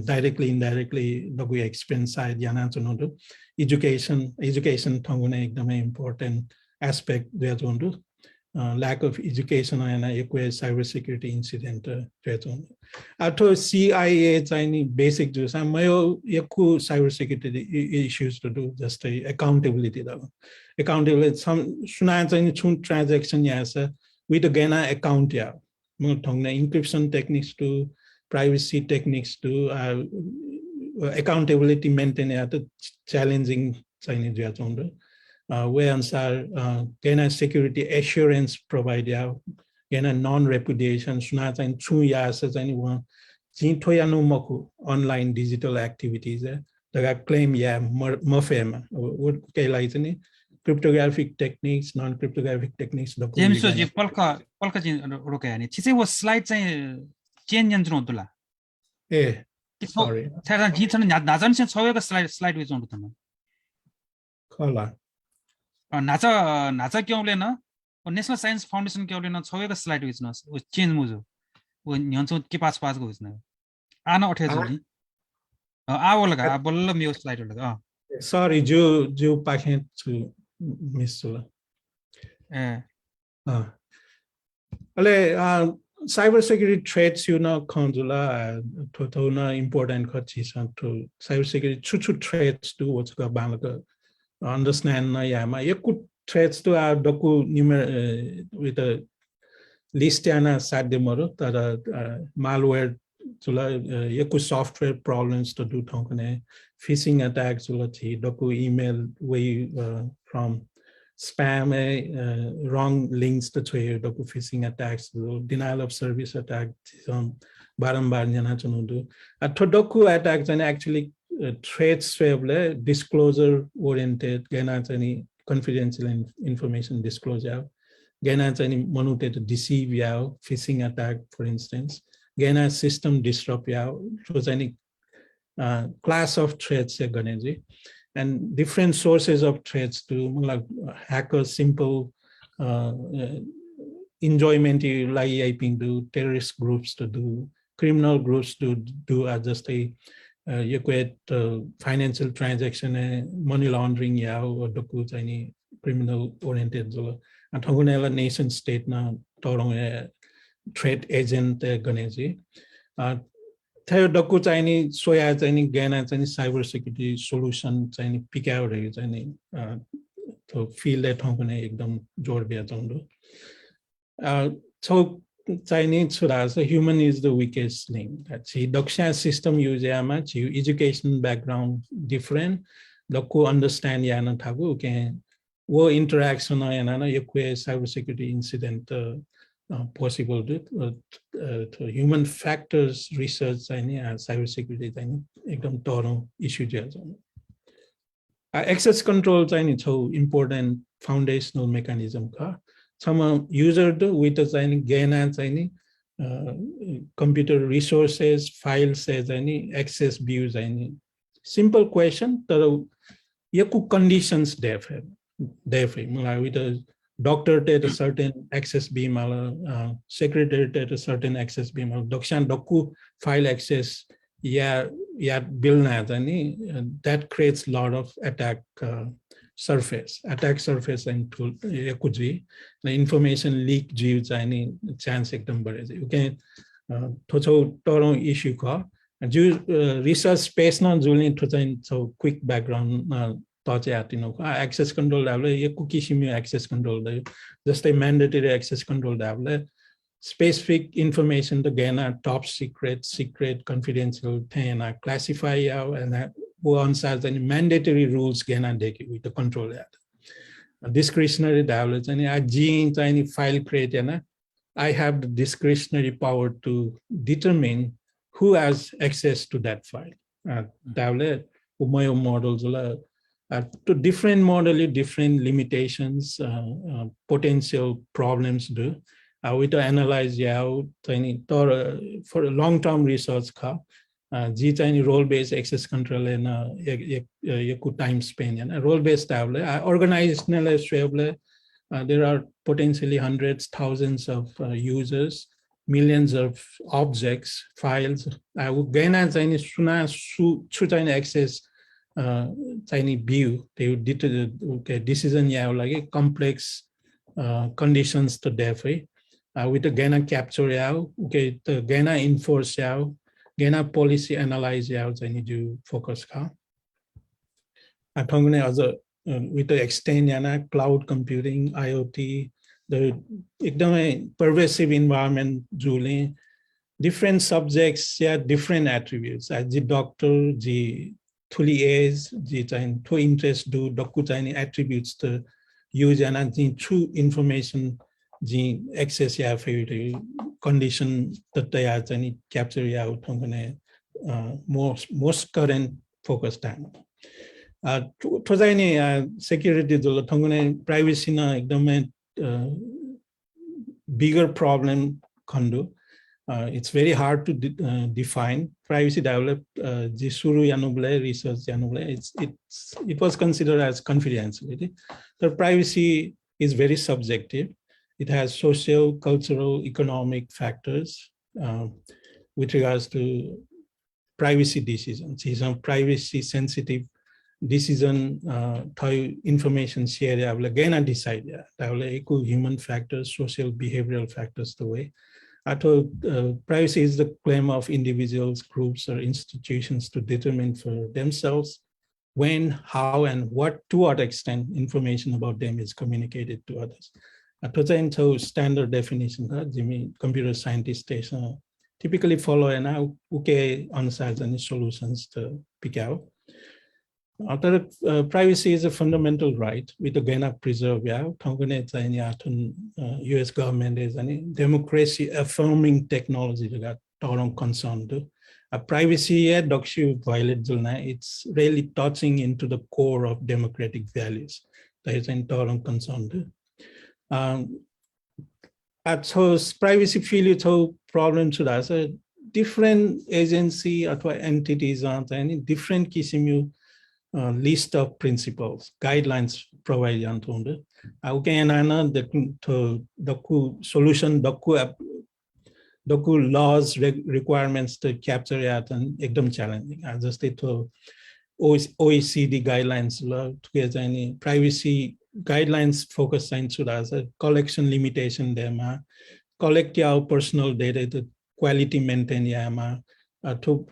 directly indirectly the expense side education important aspect there lack of education and cybersecurity incident after CIA basic cybersecurity issues to do just accountability accountability some transaction with again account encryption techniques to privacy techniques to accountability maintain challenging where answer security assurance provide non-repudiation anyone online digital activities claim would cryptographic techniques, non-cryptographic techniques. James ji palka roka yani chise wo slide चाहिँ change यन्त्र होतला sorry थारा जी छन नाजन से छवेको slide which होत न खला नाचा क्योंले न नेशनल साइन्स फाउन्डेसन क्योंले न छवेको slide विच न चेन्ज मुजो वो न्यन्छ के पास को विच न आन अठे जोली आ बोलगा आ बल्ल मेरो slide लगा sorry जो पाखे छु मिस होला cyber security threats khonjula to important to cyber security chu threats to what's go balaka understand na yama yaku threats to our doku with a list ana sademoro tara malware chula yaku software problems to do thongane phishing attacks chula thi doku email way from spam wrong links to trade doku phishing attacks denial of service attack barambar jana chunu doku attacks and actually threats disclosure oriented gana chani confidential information disclosure gana chani manute to deceive yao phishing attack for instance gana system disrupt yao so chani class of threats ganeji and different sources of threats to like hackers simple enjoyment like do terrorist groups to do criminal groups to do as just a financial transaction money laundering or any criminal oriented and nation state na threat agent ganeji Doku Chini, Soya Chini, Gana Chini, cybersecurity solution Chini, pick out to feel that Hongkong Ekdom Jorbia Zondo. So Chinese Suras, the human is the weakest link. That's the Doksha system use much, you education background different, Doku understand Yana Tabu can wo interaction and cybersecurity incident. Possible to human factors research cybersecurity ekdam toro issue jazon. James ji पल्का जिन रोका यानी छिसे वो slide चाहिँ change मुजो वो न्यन्छ के pass को which न आ न अठे जोली sorry Access control is so important foundational mechanism. Some user with a gain computer resources, files as any access views any simple question. Yaku conditions with a doctor at a certain access beam, secretary at a certain access beam, dokshan doku file access. Yeah, bill that creates a lot of attack surface and tool the information leak any chance you can issue research space so quick background access control access control just a mandatory access control specific information to gain a top secret, confidential thing, classify and who answers any mandatory rules gain with the control that. Discretionary development and a gene tiny file create I have the discretionary power to determine who has access to that file. Models to different model, different limitations, potential problems do. We to analyze for a long-term research role-based access control and time span and role-based organizational there are potentially hundreds, thousands of users, millions of objects, files. I would gain as any access tiny view. They would decision like complex conditions to defy. With the Gana capture the Gana enforce Gana policy analyze I need to focus with the extend cloud computing, IoT, the pervasive environment, Julie, different subjects, different attributes. As the doctor, the truly is, the to interest do doku attributes to use and the true information. The access condition that they are capture out most current focus time. Security privacy bigger problem it's very hard to define privacy develop research it was considered as confidentiality. The privacy is very subjective. It has social, cultural, economic factors with regards to privacy decisions. Some privacy sensitive decision information share again decide human factors, social behavioral factors the way. Privacy is the claim of individuals, groups, or institutions to determine for themselves when, how, and to what extent information about them is communicated to others. Standard definition, computer scientists typically follow and answers and solutions to pick out. Privacy is a fundamental right with the gain of preserve. US government is democracy affirming technology that concerned. Privacy violate it's really touching into the core of democratic values. That is concerned. So privacy feel so problems to us. Different agency or entities are any different kisimu list of principles, guidelines provide the solution doku laws requirements to capture it and ekdam challenging. As just to OECD guidelines together any privacy guidelines focus on as a collection limitation them collect your personal data to quality maintain yama to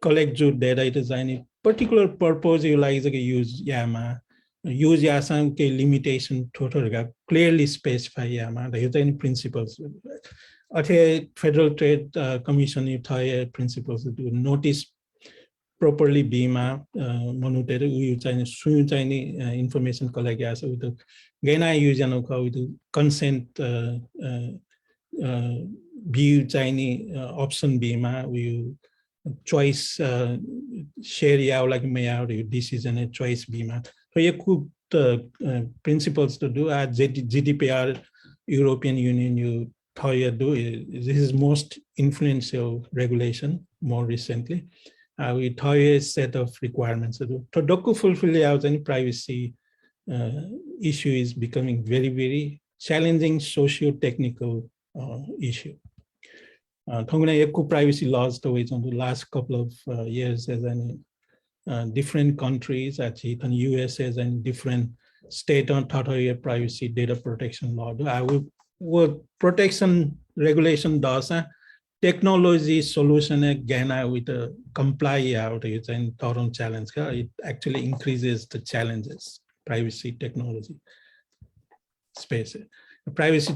collect your data it is any particular purpose you like use yama use yasam ke limitation total clearly specify yama the any principles Federal Trade Commission principles to notice properly bima monetary information collect with the gaina use with consent view option bima we choice share yeah like may out decision a choice bima so ये कुछ principles to do at GDPR European Union you do this is most influential regulation more recently we a set of requirements to do to doku fulfill out any privacy issue is becoming very challenging socio-technical issue privacy laws the way on the last couple of years as any different countries actually in US as and different state on privacy data protection law I would protection regulation does technology solution again with a comply out it's an total challenge it actually increases the challenges privacy technology space privacy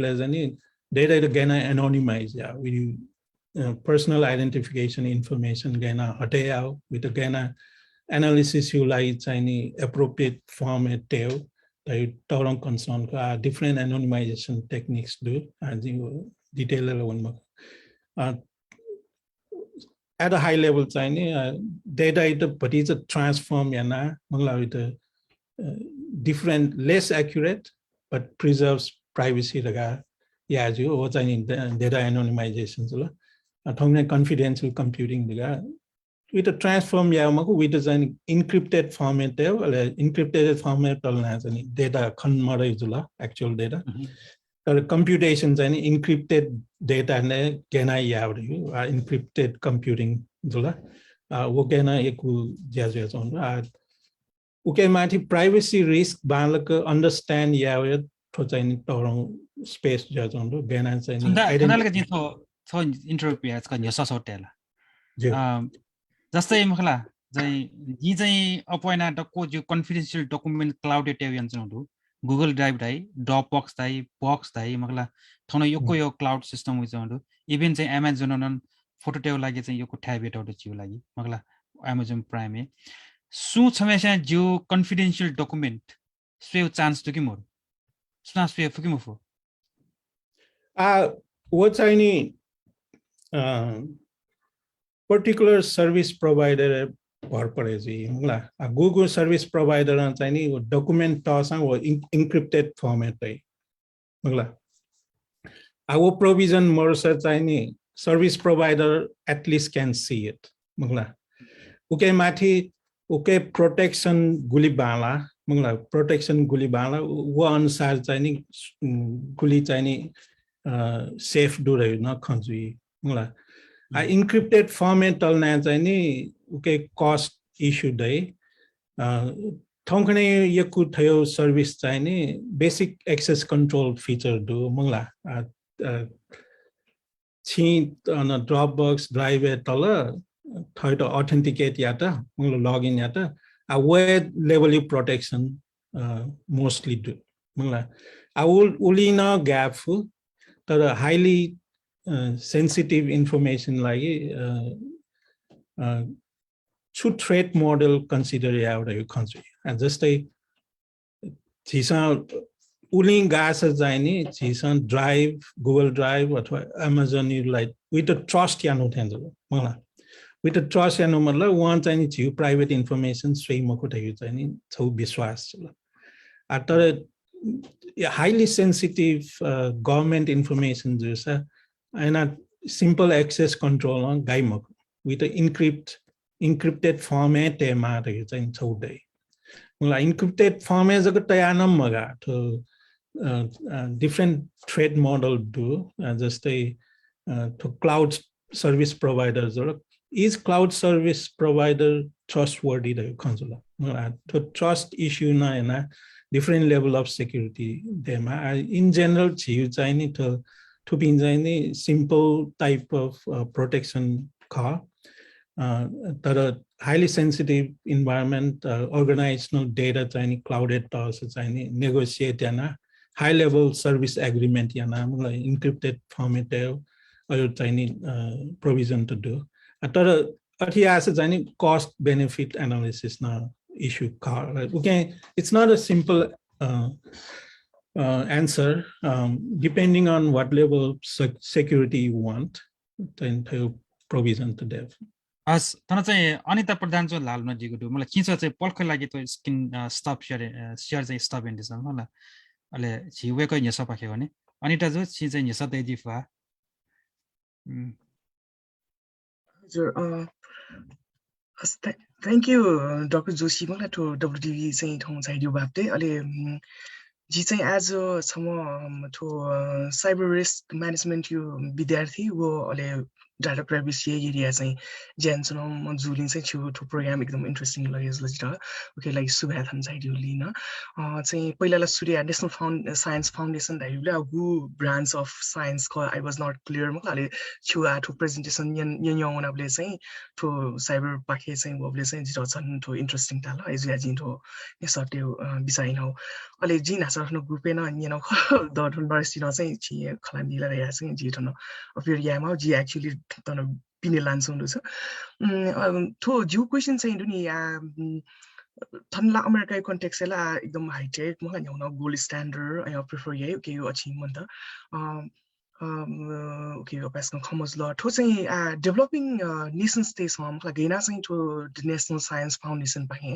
as any data again anonymize with you personal identification information again with again analysis you like any appropriate format tail concern different anonymization techniques do and detail one at a high level data but it's a transform with a different less accurate but preserves privacy data anonymization confidential computing with a transform with an encrypted format encrypted format data actual data computations and encrypted data and encrypted computing privacy risk understand space judge on the Ghana interrupt जस्तै मखला यी चाहिँ अपॉइना डको जो कन्फिडेन्शियल document clouded टेवियन्सहरु Google drive दाइ ड्रपबक्स दाइ box दाइ मखला थन योको यो cloud system विजहरु even चाहिँ अमेजन नन फोटो टेव लागि चाहिँ योको ट्याबेट आउट जिउ लागि मखला अमेजन प्राइम ए सु छमेसा जो कन्फिडेन्शियल डकुमेन्ट स्वेव चान्स to कि मोर सुना suave फुकि मोफो what's any particular service provider a Google service provider and document toss or encrypted format. Our provision more such any service provider at least can see it. Okay, Mati, okay, protection gulibala, protection gulibala, one side Chinese guli Chinese safe do not country. Encrypted format okay cost issue day thongkane service basic access control feature do mangla on a Dropbox drive third authenticate yata login yata a web level protection mostly do mangla I will ulina gap highly sensitive information like should threat model consider out of your country and just a uling gas drive Google Drive or Amazon you like with a trust with a trust one time private information stream so biswas after a highly sensitive government information and a simple access control on Gaimok with the encrypted format in so day. Encrypted format is to different threat model do just a to cloud service providers or is cloud service provider trustworthy the console to trust issue na different level of security them in general Chinese to be in simple type of protection car that are highly sensitive environment organizational data clouded tasks negotiate high level service agreement encrypted format or provision to do cost benefit analysis now issue car okay it's not a simple answer depending on what level of security you want then to provision to dev. As tana चाहिँ अनिता प्रधान जो लाल नजिको दु मलाई किन्छ चाहिँ पल्खै लागि त skin stop share चाहिँ stop Indies होला अले छिवेको न्यसा पाखे भने अनिता जो छि चाहिँ न्यसा दैदि फा हजुर thank you Dr. Joshi मलाई to WTV चाहिँ ठाउँ चाहियो बाटे अले जी चाहिँ आज सम्म to cyber risk management यो विद्यार्थी वो अले डाटा प्राइभेसी एरिया चाहिँ ज्यानसन म जुलिङ चाहिँ छु to प्रोग्राम एकदम इन्ट्रेस्टिङ लाग्यो जस्तो ओके लाइक सुभाथन चाहियो लिन चाहिँ पहिलाला सूर्य नेशनल साइन्स फाउन्डेसन दाइले हु ब्रान्च अफ साइन्स को आई वाज नट क्लियर मले छु to प्रेजेन्टेसन यङनाबले चाहिँ to साइबर पाखे चाहिँ वबले चाहिँ जिरो छन् to इन्ट्रेस्टिङ ताल एजुया जिन्टो यसट्यो बिसाइन हो अले जिन हासरनो ग्रुपे न यनो द नरेश चाहिँ छि खलान्दिला या चाहिँ जिटो न अफिर यामा जी एक्चुअली तन पिने लान्छौँ छ थो जो क्वेशन चाहिँ दुनी थनला अमेरिका कन्टेक्सला एकदम हाइटेक मलाई न्याउन गोल्ड स्ट्यान्डर्ड आई प्रिफर यही के यो अचिभमेन्ट ओके पासको खमज ल ठो चाहिँ डेभलपिङ नेसन्स देशमा मलाई गेना चाहिँ ठो नेशनल साइन्स फाउन्डेसन पाए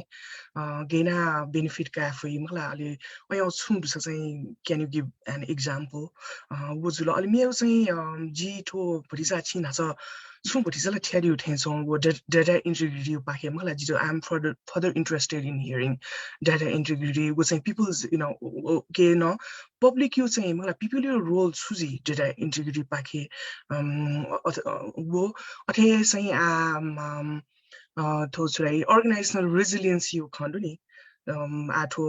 गेना बेनिफिट का आफै मलाई अलि अया छुम दुस चाहिँ can you give an example वो जुल अलि मेरो चाहिँ जी ठो भरिसा छिन छ छुम भरिसाला ठ्यारी उठेछौँ वो डाटा इन्टिग्रिटी पाके मलाई zero I am further interested in hearing data integrity वो चाहिँ पिपल्स यु नो के न पब्लिक यो चाहिँ मलाई पिपल यो रोल सुजी डाटा इन्टिग्रिटी पाके वो अथे चाहिँ थो चाहिँ अर्गनाइजेसनल रेजिलियन्स यो खण्ड नि आठो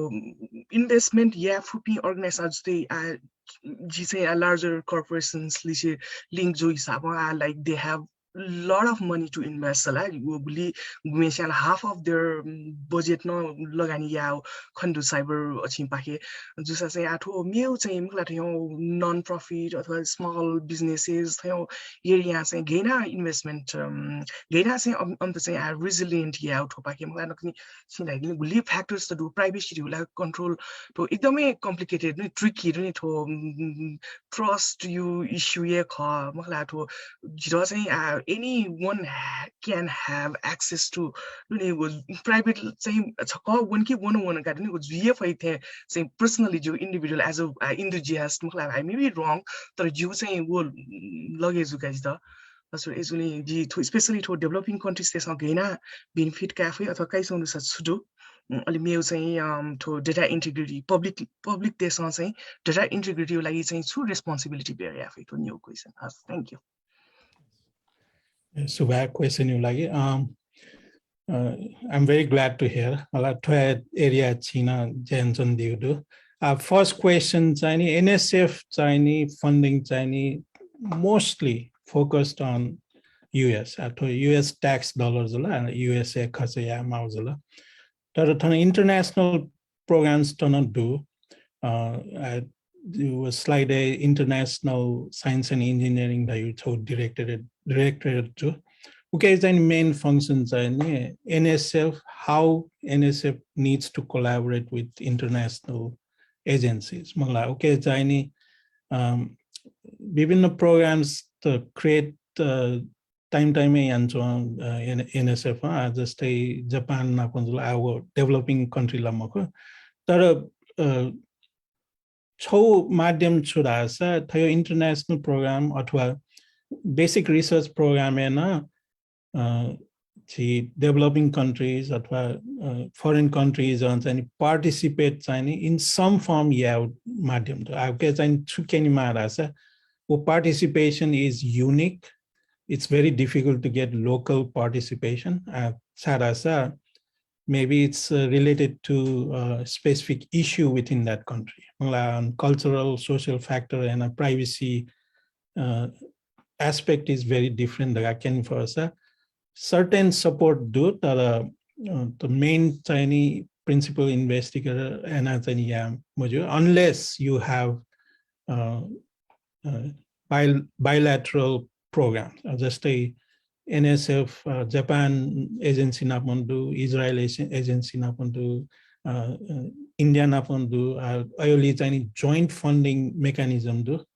इन्भेस्टमेन्ट या फुपी अर्गनाइज जस्तै जी चाहिँ लार्जर कर्पोरेसन्स लिङ्क जो हिसाबमा like they have lot of money to invest like we shall half of their budget no लगानी या खण्डु साइबर अछि पाखे जुसा चाहिँ आठो मेउ चाहिँ मलाई थियो नन प्रॉफिट अथवा स्मल बिजनेसेस थियो एरिया चाहिँ गेना इन्भेस्टमेन्ट गेना चाहिँ अन्त चाहिँ रेजिलिएन्ट या उठो पाखे मलाई नकनी सिनाइले गुली फ्याक्टर्स त दु प्राइभेसी होला कन्ट्रोल तो एकदमै कम्प्लिकेटेड नि ट्रिकी नि थो ट्रस्ट यु इश्यू या ख मलाई आठो जिरो चाहिँ anyone can have access to private one say personally जो individual as a enthusiast I may be wrong but you say will luggage you guys da so easily especially to developing countries there's not gaina benefit cafe or kaisonu sudo अलि मेउ चाहिँ to data integrity public there's not saying data integrity like saying true responsibility bear आफै to new question thank you. So back question you like I'm very glad to hear a lot to area China Jensen do first question Chinese NSF Chinese funding Chinese mostly focused on US US tax dollars and USA khasaya mauzala that international programs do not do it was slide international science and engineering that you told directed to okay then main functions NSF how NSF needs to collaborate with international agencies okay jani বিভিন্ন programs to create time and so on NSF just a Japan our developing country lamako tara छौ माध्यम छुरा थियो international program अथवा basic research program हैन developing countries अथवा foreign countries and participate in some form या माध्यम त आके चाहिँ छुकेनी मारा छ वो participation is unique it's very difficult to get local participation sarasa maybe it's related to a specific issue within that country. Cultural, social factor and a privacy aspect is very different. For us, certain support do the main Chinese principal investigator and unless you have bilateral programs, just a NSF, Japan agency napondu, Israel agency napondu, India napondu, Chinese joint funding mechanism do.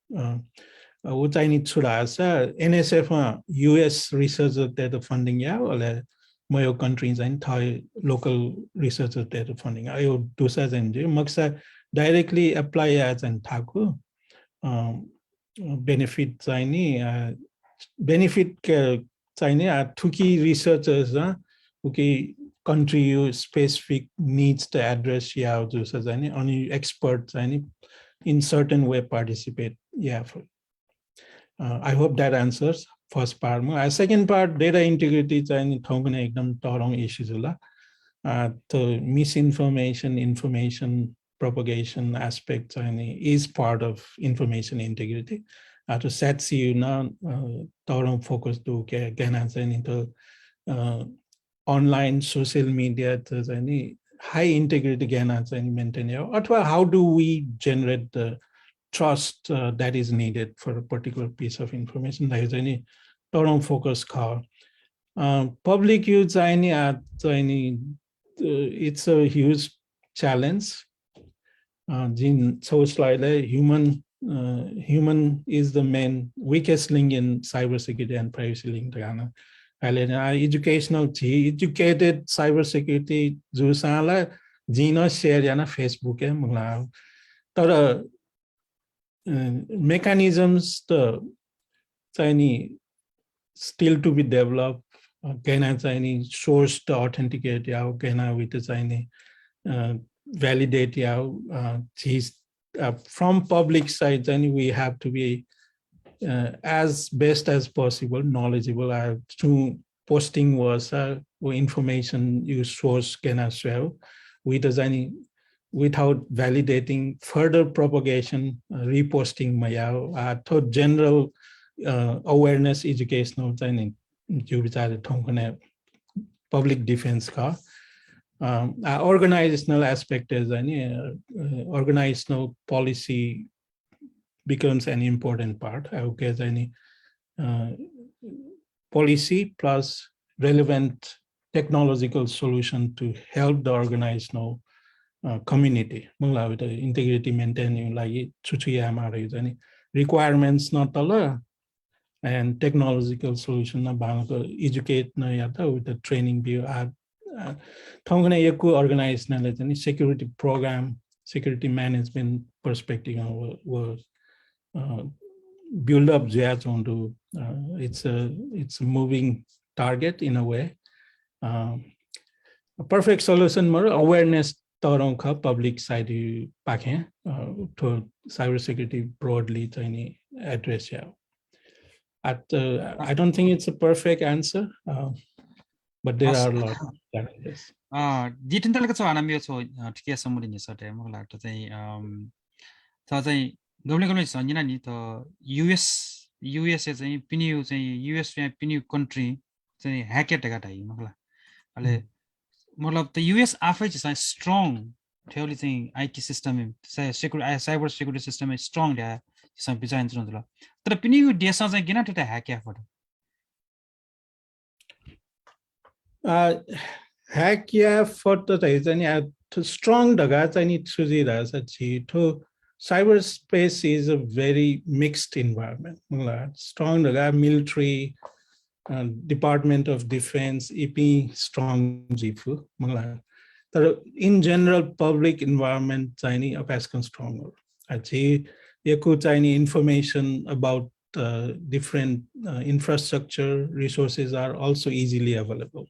ऊ चाहिँ नि छुराछ NSF मा US researcher बाट funding या ole मयो country चाहिँ थय local researcher बाट funding यो दुसा चाहिँ जे मक्सा directly apply या चाहिँ थाको benefit चाहिँ नि benefit चाहिँ नि थुकी researchers उकी country specific needs to address या दुसा चाहिँ नि अनि expert चाहिँ नि in certain way participate yeah I hope that answers first part. Second part, data integrity चाहिँ ठाउँमा एकदम टरङ इश्यूज होला the misinformation information propagation aspect चाहिँ is part of information integrity to set you na टरङ focus to के ज्ञान चाहिँ into online social media चाहिँ नि high integrity ज्ञान चाहिँ maintain या अथवा how do we generate the trust that is needed for a particular piece of information that is any total focus call public use it's a huge challenge so slightly human is the main weakest link in cybersecurity and privacy link educational educated cybersecurity jusala jina share yana Facebook तर mechanisms the Chinese still to be developed. Can Chinese source to authenticate yao can with the Chinese validate yao from public side then we have to be as best as possible knowledgeable to posting was information you source can as well with the without validating further propagation, reposting maya, to general awareness educational training, public defense ka. Organizational aspect is organizational policy becomes an important part. Policy plus relevant technological solution to help the organizational community with integrity maintaining like requirements not and technological solution educate with the training view organization security program security management perspective was build up it's a moving target in a way a perfect solution more awareness public side to cybersecurity broadly tiny address. I don't think it's a perfect answer, but there are a lot of challenges. Detail ka chana mi cho thike samuri ni sa te mo la to chai chai government sanjina ni to US chai pinu chai US pinu country chai hack it ga dai mo la ale मतलब the US आफै चाहिँ strong थ्योली चाहिँ IT system cyber security system is strong there some design हुन्छ तर पनि यो देशमा चाहिँ किन त्यता ह्याक याफट ह्याक याफट त चाहिँ strong ढगा चाहिँ नि सुजिरहेछ छिटो cyberspace is a very mixed environment strong Dhaga military Department of Defense, EP strong jifu, in general public environment Chinese apaskan stronger. I'd say Chinese information about different infrastructure resources are also easily available.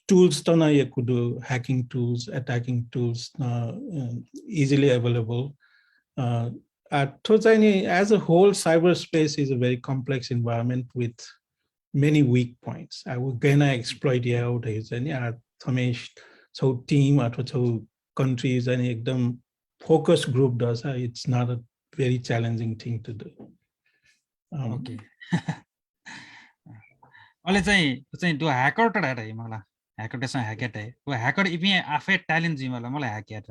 Tools tana yakudu hacking tools, attacking tools easily available. As a whole, cyberspace is a very complex environment with many weak points. I would gonna exploit so team or countries and them focus group does. It's not a very challenging thing to do. Okay. All say do a hacker to that hacker doesn't hack it. Hacker if you have a talent hack it.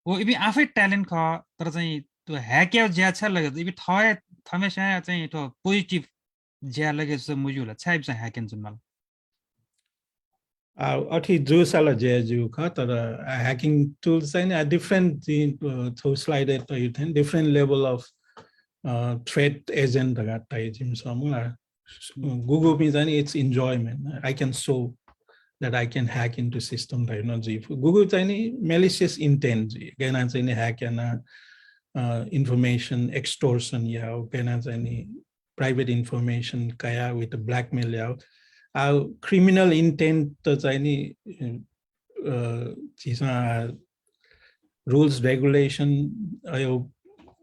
Oh, if you have a talent car, to hack out ज्यादा लगे तो ये थोड़े हमेशा चाहिए तो positive ज्यादा लगे तो मुझे लगा types हैं hacking जुम्मल अठी जो साला जेजु ख तर ह्याकिङ टुल्स चाहिँ different through slide different level of threat agent लगातार जिम समूह Google means it's enjoyment. I can show that I can hack into system right now. Google tiny malicious intent. Again, I'm saying hack and information extortion. Yeah, again, I'm saying private information. Kaya with the blackmail. Yeah, criminal intent. That's any rules regulation. I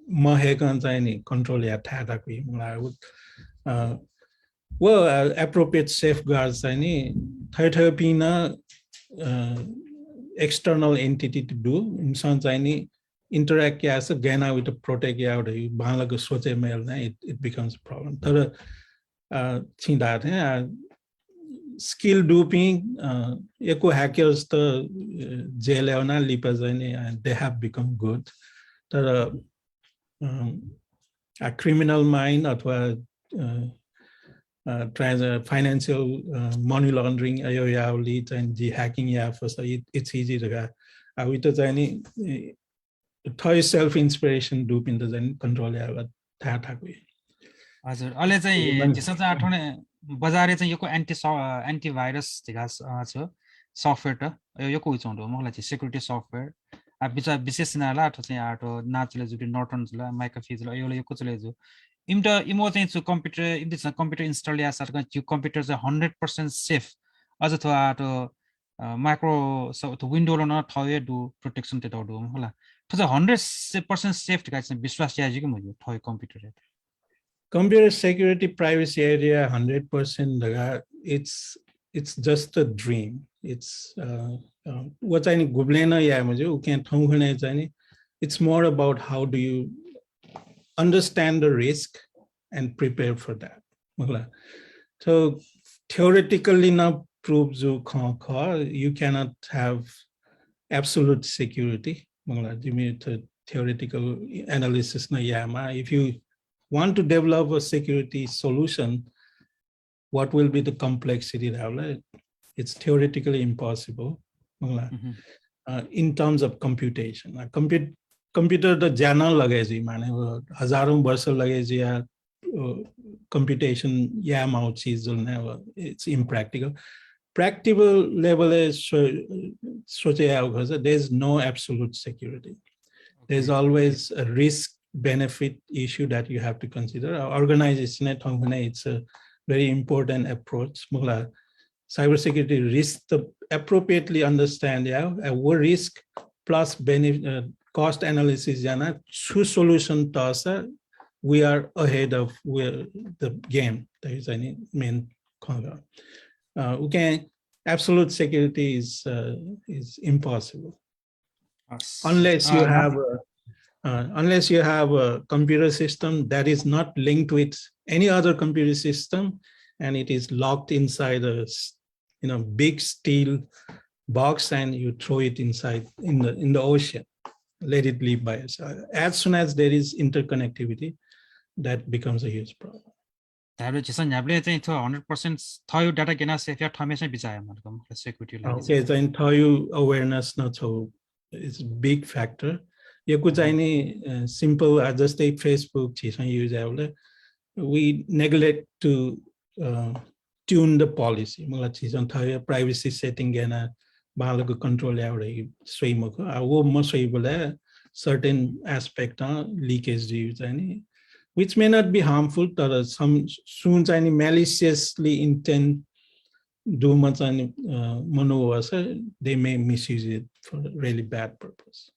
mahekan tiny control ya thada kui. Well, appropriate safeguards any therapy na external entity to do in some any interact as a gana with a protect out bangla soche mail it becomes a problem. Thing that skill duping eco hackers the jail na lipas and they have become good. A criminal mind or financial money laundering leads and the hacking it's easy to get with any self inspiration dupe in the control हजुर अहिले चाहिँ त्यसो चाहिँ आठौँ बजारे चाहिँ योको antivirus दिगास छ software त योको उचाउँदो मलाई चाहिँ सिक्युरिटी सफ्टवेयर विशेष नाला आठो चाहिँ आठो नाचले जुटी नर्टन जुला माइक्रोफी जुला योको चले जो इमटा इमो चाहिँ छु कम्प्युटर इमदिस कम्प्युटर इन्स्टल या सरका त्यो कम्प्युटर चाहिँ 100% सेफ अझ थो आटो माइक्रो तो विन्डो ल न थवे दु प्रोटेक्सन ते दउ होला तो चाहिँ 100% सेफ दिगा चाहिँ विश्वास याजिको म थवे computer computer security privacy area 100% daga it's just a dream. It's what I gublena ya mujhe u can thong khane chani it's more about how do you understand the risk and prepare for that. So theoretically now proves you cannot have absolute security. Theoretical analysis na yama if you want to develop a security solution, what will be the complexity? It's theoretically impossible in terms of computation. Computer the jana lagaji mane hazaron barsa lagaji ya computation ya mau cheez it's impractical. Practical level is there's no absolute security. There's always a risk benefit issue that you have to consider. Our organization at Hongkong, it's a very important approach. Cybersecurity risk to appropriately understand what risk plus benefit cost analysis jana two solution tasa we are ahead of the game. There is any main absolute security is impossible unless you have a computer system that is not linked with any other computer system and it is locked inside a big steel box and you throw it inside in the ocean, let it live by itself. As soon as there is interconnectivity, that becomes a huge problem. 100% thyo data gena safe ya thame bichaya markam security okay so in thyo awareness not so it's a big factor. You could any simple just take Facebook use we neglect to tune the policy privacy setting and control certain aspect leakage which may not be harmful but some soon maliciously intent do much they may misuse it for a really bad purpose.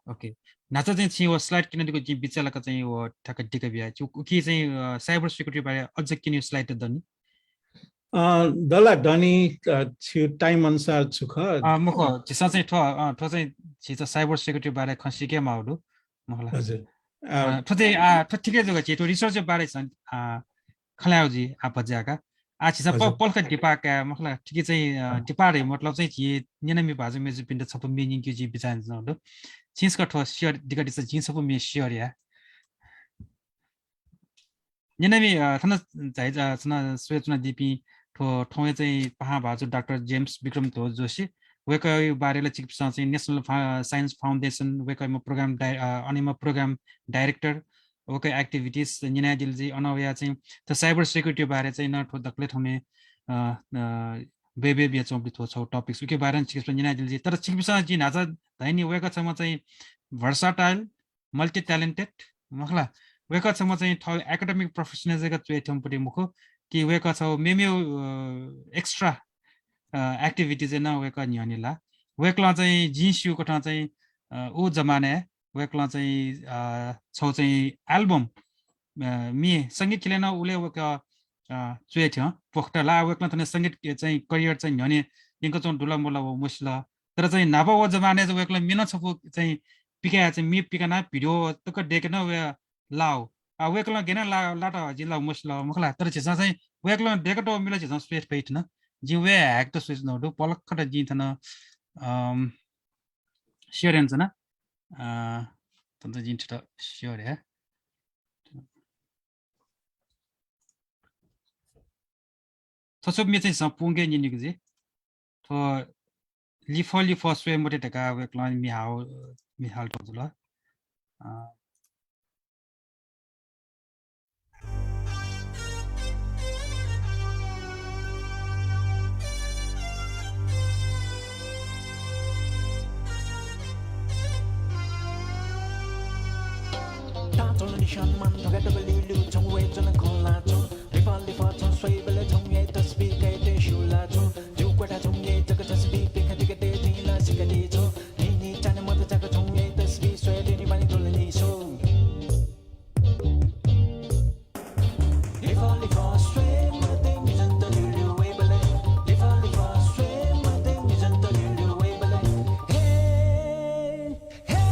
Okay. Nato चाहिँ चाहिँ वो slide किन दिएको चाहिँ बिचलाका चाहिँ वो ठ्याक्क दिएको बिया के चाहिँ साइबर सिक्युरिटी बारे अझ किन स्लाइड दनी दला दनी छु टाइम अनुसार छु ख मको जिसा चाहिँ ठो चाहिँ छिज साइबर सिक्युरिटी बारे खसिके माउडु मलाई हजुर ठो चाहिँ ठिकै जग्गा चाहिँ रिसर्च बारे छन् खलाउजी आपजाका आ छिसा पलका डिपाका मखला ठिकै चाहिँ डिपारे मतलब चाहिँ छि नेनमी भाजु मेजु पिण्ड छप मिनिङ के जी बिचान जनो चीज का ठो शेयर दिगडी चाहिँ जिन सब मे शेयर या नेनमी थन चाहिँ छन स्वेचना दिपी ठो ठौँ चाहिँ पहा भाजु डाक्टर जेम्स विक्रम तो जोशी वेक बारेले चिकित्सा चाहिँ नेशनल साइन्स फाउन्डेसन वेक म प्रोग्राम अनि म प्रोग्राम डाइरेक्टर ओके एक्टिभिटीज निना दिलजी अनवया चाहिँ त साइबर सिक्युरिटी बारे चाहिँ न ठो दक्ले ठौने बेबे बेचौँ बिथो छौ टपिक्स उके बारे चिकित्सा निना दिलजी तर चिकित्सा जी नाचा धाइनी वेक छ म चाहिँ भर्साटाइल मल्टी ट्यालेन्टेड मखला वेक छ म चाहिँ ठौ एकाडेमिक प्रोफेसनल जगा चुएठमपटी मुखो कि वेक छ मेमे एक्स्ट्रा एक्टिभिटी चाहिँ न वेक न्यानिला वेकला चाहिँ जिन्सिउ कोठा चाहिँ उ जमाने वेकला चाहिँ छौ चाहिँ एल्बम मी संगीत खेलेन उले वेक चुए थियो पोखटला वेकला थने संगीत चाहिँ करियर चाहिँ न्याने यिनको चाहिँ डुला मुला मुसला तर चाहिँ नाबा व जमाने चाहिँ वेकला मिन छपु चाहिँ पिका चाहिँ मी पिकाना भिडियो तक देखेन वे लाउ वेकला गेना लाटा जिल्ला मुसला मखला तर चाहिँ वेकला देकटो मिला चाहिँ स्पेस पेट न जिवे ह्याक त स्विच नडु पलक्कट जिथन स्योर हुन्छ न तन्त जिन्छ त स्योर है थसब मे चाहिँ सपुंगे निनिक जे तो लिफो स्वे मोटे टका वेकला मिहाल टोजुला man to get the blue to wait on a collato. If only for some sway, but let him yet to speak a day, shulato. Do what I don't yet to speak, pick a ticket, la cigadito. Any time mother take a tongue yet to speak, so anybody to the so. If only for sway, my thing isn't the little way, but if only for sway, my thing isn't the little way, but hey, hey.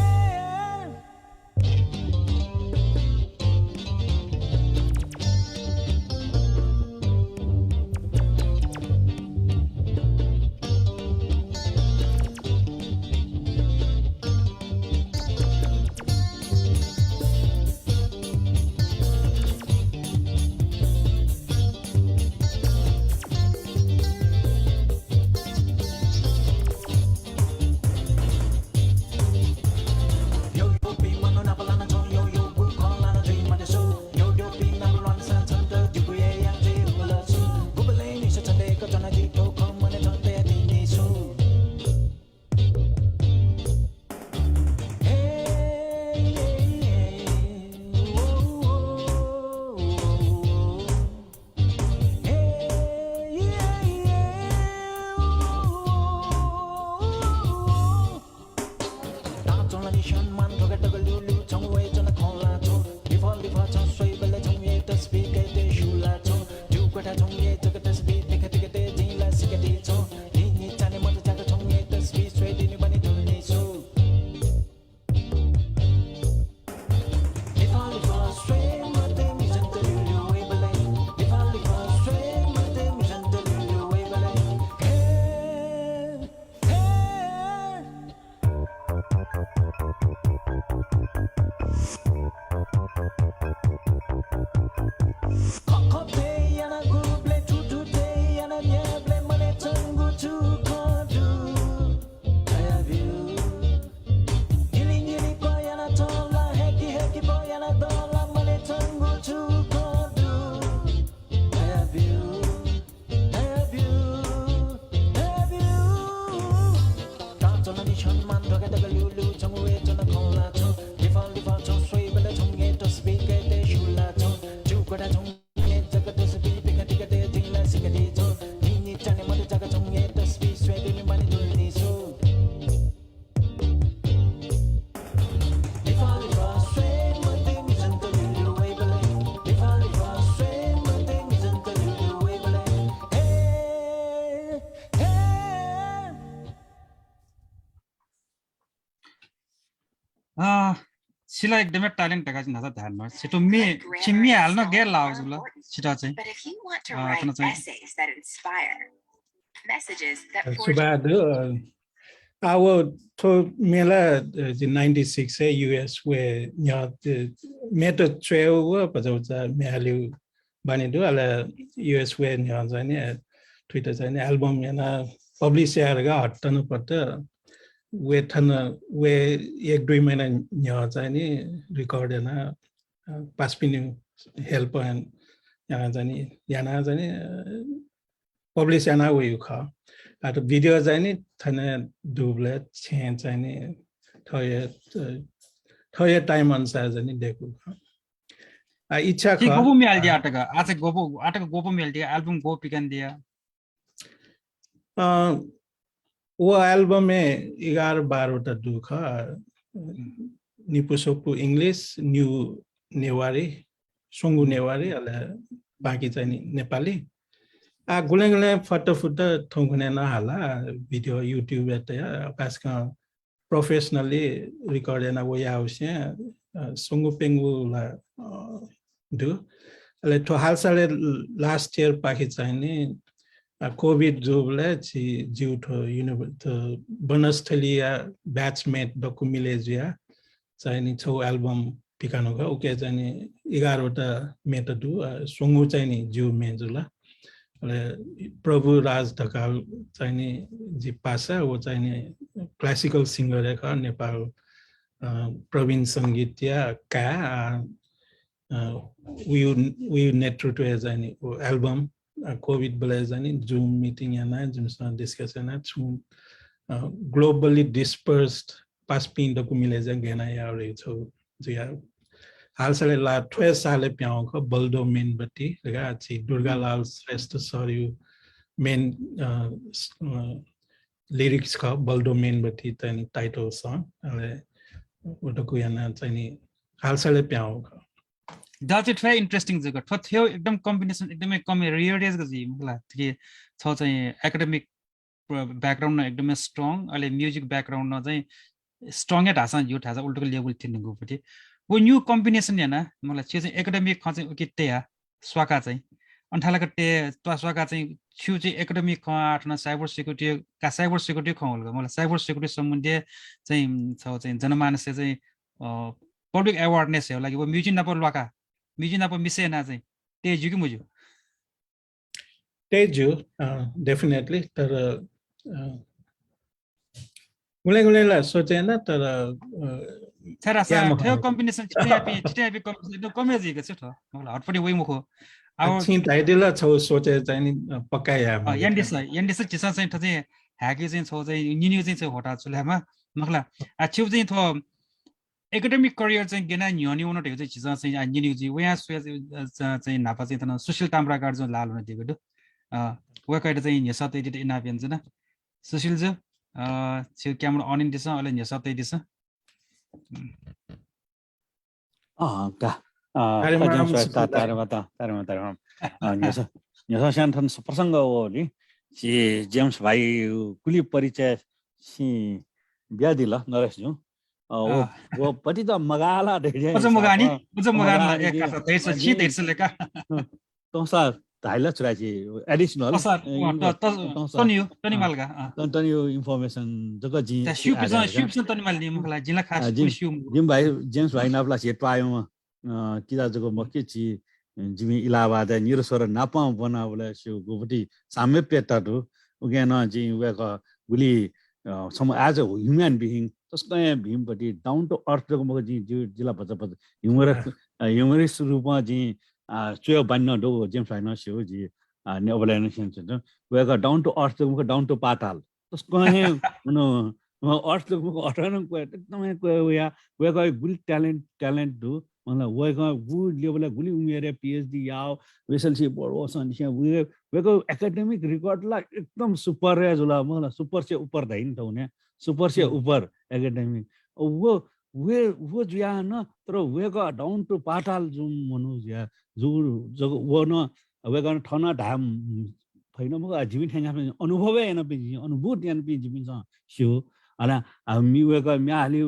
सिला एकदमै talent ढका चाहिँ नजा ध्यानमा छिटो चिम्मी हाल्न गेल लाउँछ ल छिटो चाहिँ our to mela the 96 US where nya meta trail but the melu bani do ala US where nya zani Twitter चाहिँ एल्बम याना पब्लिश यारगा हट्नु पर्छ वे थन वे 1-2 महिना न्या चाहिँ नि रिकर्ड याना पासपिनु हेल्प एन्ड याना चाहिँ नि पब्लिश याना वे यु खा आत भिडियो चाहिँ नि थन दुबले छे चाहिँ नि थय टाइम अनुसार चाहिँ नि देखु इच्छा के गोबो मिल दिया आटका आज गोबो मिल दिया एल्बम गो पिकन दिया वो एल्बम में 11-12 टा दुख निपुसोपु इंग्लिश न्यू नेवारी सोंगु नेवारी अले बाकी चाहिँ नेपाली गुले फटफुट थोंखने न हाला भिडियो युट्युब एतया पासका प्रोफेशनली रिकॉर्ड ना वो याउसे सोंगु पेंगु ला दु अले तो हाल साले लास्ट ईयर पाकी चाहिँ नि कोभिड जोबले जिउ थो युनिभर्सिटी बनस्थलीया ब्याचमेट डकुमिलेजिया चाहिँ नि छौ एल्बम पिकानुगा ओके चाहिँ नि 11 वटा मेटदु सोंगु चाहिँ नि जिउ मेजुला प्रभु राज ढकाल चाहिँ नि जी पासा वो चाहिँ नि क्लासिकल सिंगर है नेपाल प्रवीण संगीतया का वी नेतृत्व चाहिँ नि वो एल्बम कोभिड बेला चाहिँ जुम मिटिङ याना जुमसँग डिस्कसन छु ग्लोबली डिस्पर्स्ड पासपिन डकुमिले चाहिँ गेना यारे छौ जिया हालसाले ला 12 साले प्याउ ख बल्दो मेन बटी लगा छि दुर्गालाल श्रेष्ठ सरयु मेन लिरिक्स ख बल्दो मेन बटी चाहिँ टाइटल सङ अले ओटको याना चाहिँ हालसाले प्याउ ख That's it very interesting जगह थो थियो एकदम कम्बिनेसन एकदमै कम रियलिटीज गजी मलाई के छ चाहिँ एकाडेमिक ब्याकग्राउन्ड न एकदमै स्ट्रङ अहिले म्युजिक ब्याकग्राउन्ड न चाहिँ स्ट्रङ एट हासा यो थाहा उल्टो लेभल थिन गपति वो न्यू कम्बिनेसन हैन मलाई चाहिँ एकाडेमिक ख चाहिँ के तेया स्वाका चाहिँ अन्ठालाको टे त स्वाका चाहिँ छु चाहिँ एकाडेमिक ख आठना साइबर सिक्युरिटी खौल मलाई साइबर सिक्युरिटी सम्बन्धी चाहिँ छ चाहिँ जनमानसले चाहिँ पब्लिक अवेयरनेस है लागि वो म्युजिक नपर लका म्युजिक नपर मिसे ना चाहिँ तेजु कि मुजु तेजु डेफिनेटली तर गुलेला सोचेन तर छरा सा थियो कम्बिनेसन चिटापी कम्बिनेसन कमे जिको छ त मलाई हटपटी वइ मुखो अब छिन ताइदिला छौ सोचे चाहिँ नि पक्काया यन्डिस चिसा चाहिँ थ चाहिँ ह्याकी चाहिँ छौ चाहिँ निन्यु चाहिँ छ होटा चुलामा मखला आ छिउ चाहिँ थ एकाडेमिक करियर चाहिँ गेना न्यनी उन टे चाहिँ चिसा चाहिँ निन्यु जी वया चाहिँ नापा चाहिँ तना सुशील ताम्रा गाड जो लाल हुन दिएको दु वकाइट चाहिँ न्यसते दित इनापियन जना सुशील जो छि क्यामेरा अन इन दिस अले न्यसते दिस प्रसंग हो नि जेम्स भाइ कुली परिचय सी बिहा दिला नरेश ज्यू वो पति त मगाला देखे मगाना एक का तेस छि तेस लेका तोसा धाइला चुराची एडिशनल तनी मालगा तनी इन्फर्मेसन जग जी शिप तनी माल नि मखला जिला खास जिम भाइ जेम्स भाइ नापला से पायो किदा जग मके छि जिमी इलाहाबाद निरसर नापा बना बोले सो गोपटी सामे पेटाटु उगेन जी वेका गुली some as a human being तस्कै भीमपटी डाउन टु अर्थ जग मके जी जिला पचपच ह्युमरिस्ट रूपमा जी चुयो बन्न दो जेम्स भाइ नस्यो जी ने ओबलाइन सेन्स वेका डाउन टु अर्थ जग मके डाउन टु पाताल तस्कै नो अर्थ जग मके अटन को एकदमै को या वेका गुली ट्यालेन्ट दु मतलब वेका वु लेभल गुली उमेर पीएचडी याव वेसलसी बडो सन्सिया वेको एकेडमिक रिकॉर्ड ला एकदम सुपर है जुला मतलब सुपर से ऊपर धाइन त हुने सुपर से ऊपर एकेडमिक वो जुया न तर वेको डाउन टु पाताल जुम मनु या जु वो न वेको ठना धाम फैन मको जिमिन ठ्याङा अनुभव है न पे अनुभूत यान पे जिमिन स स्यो अला हामी वेको म्याले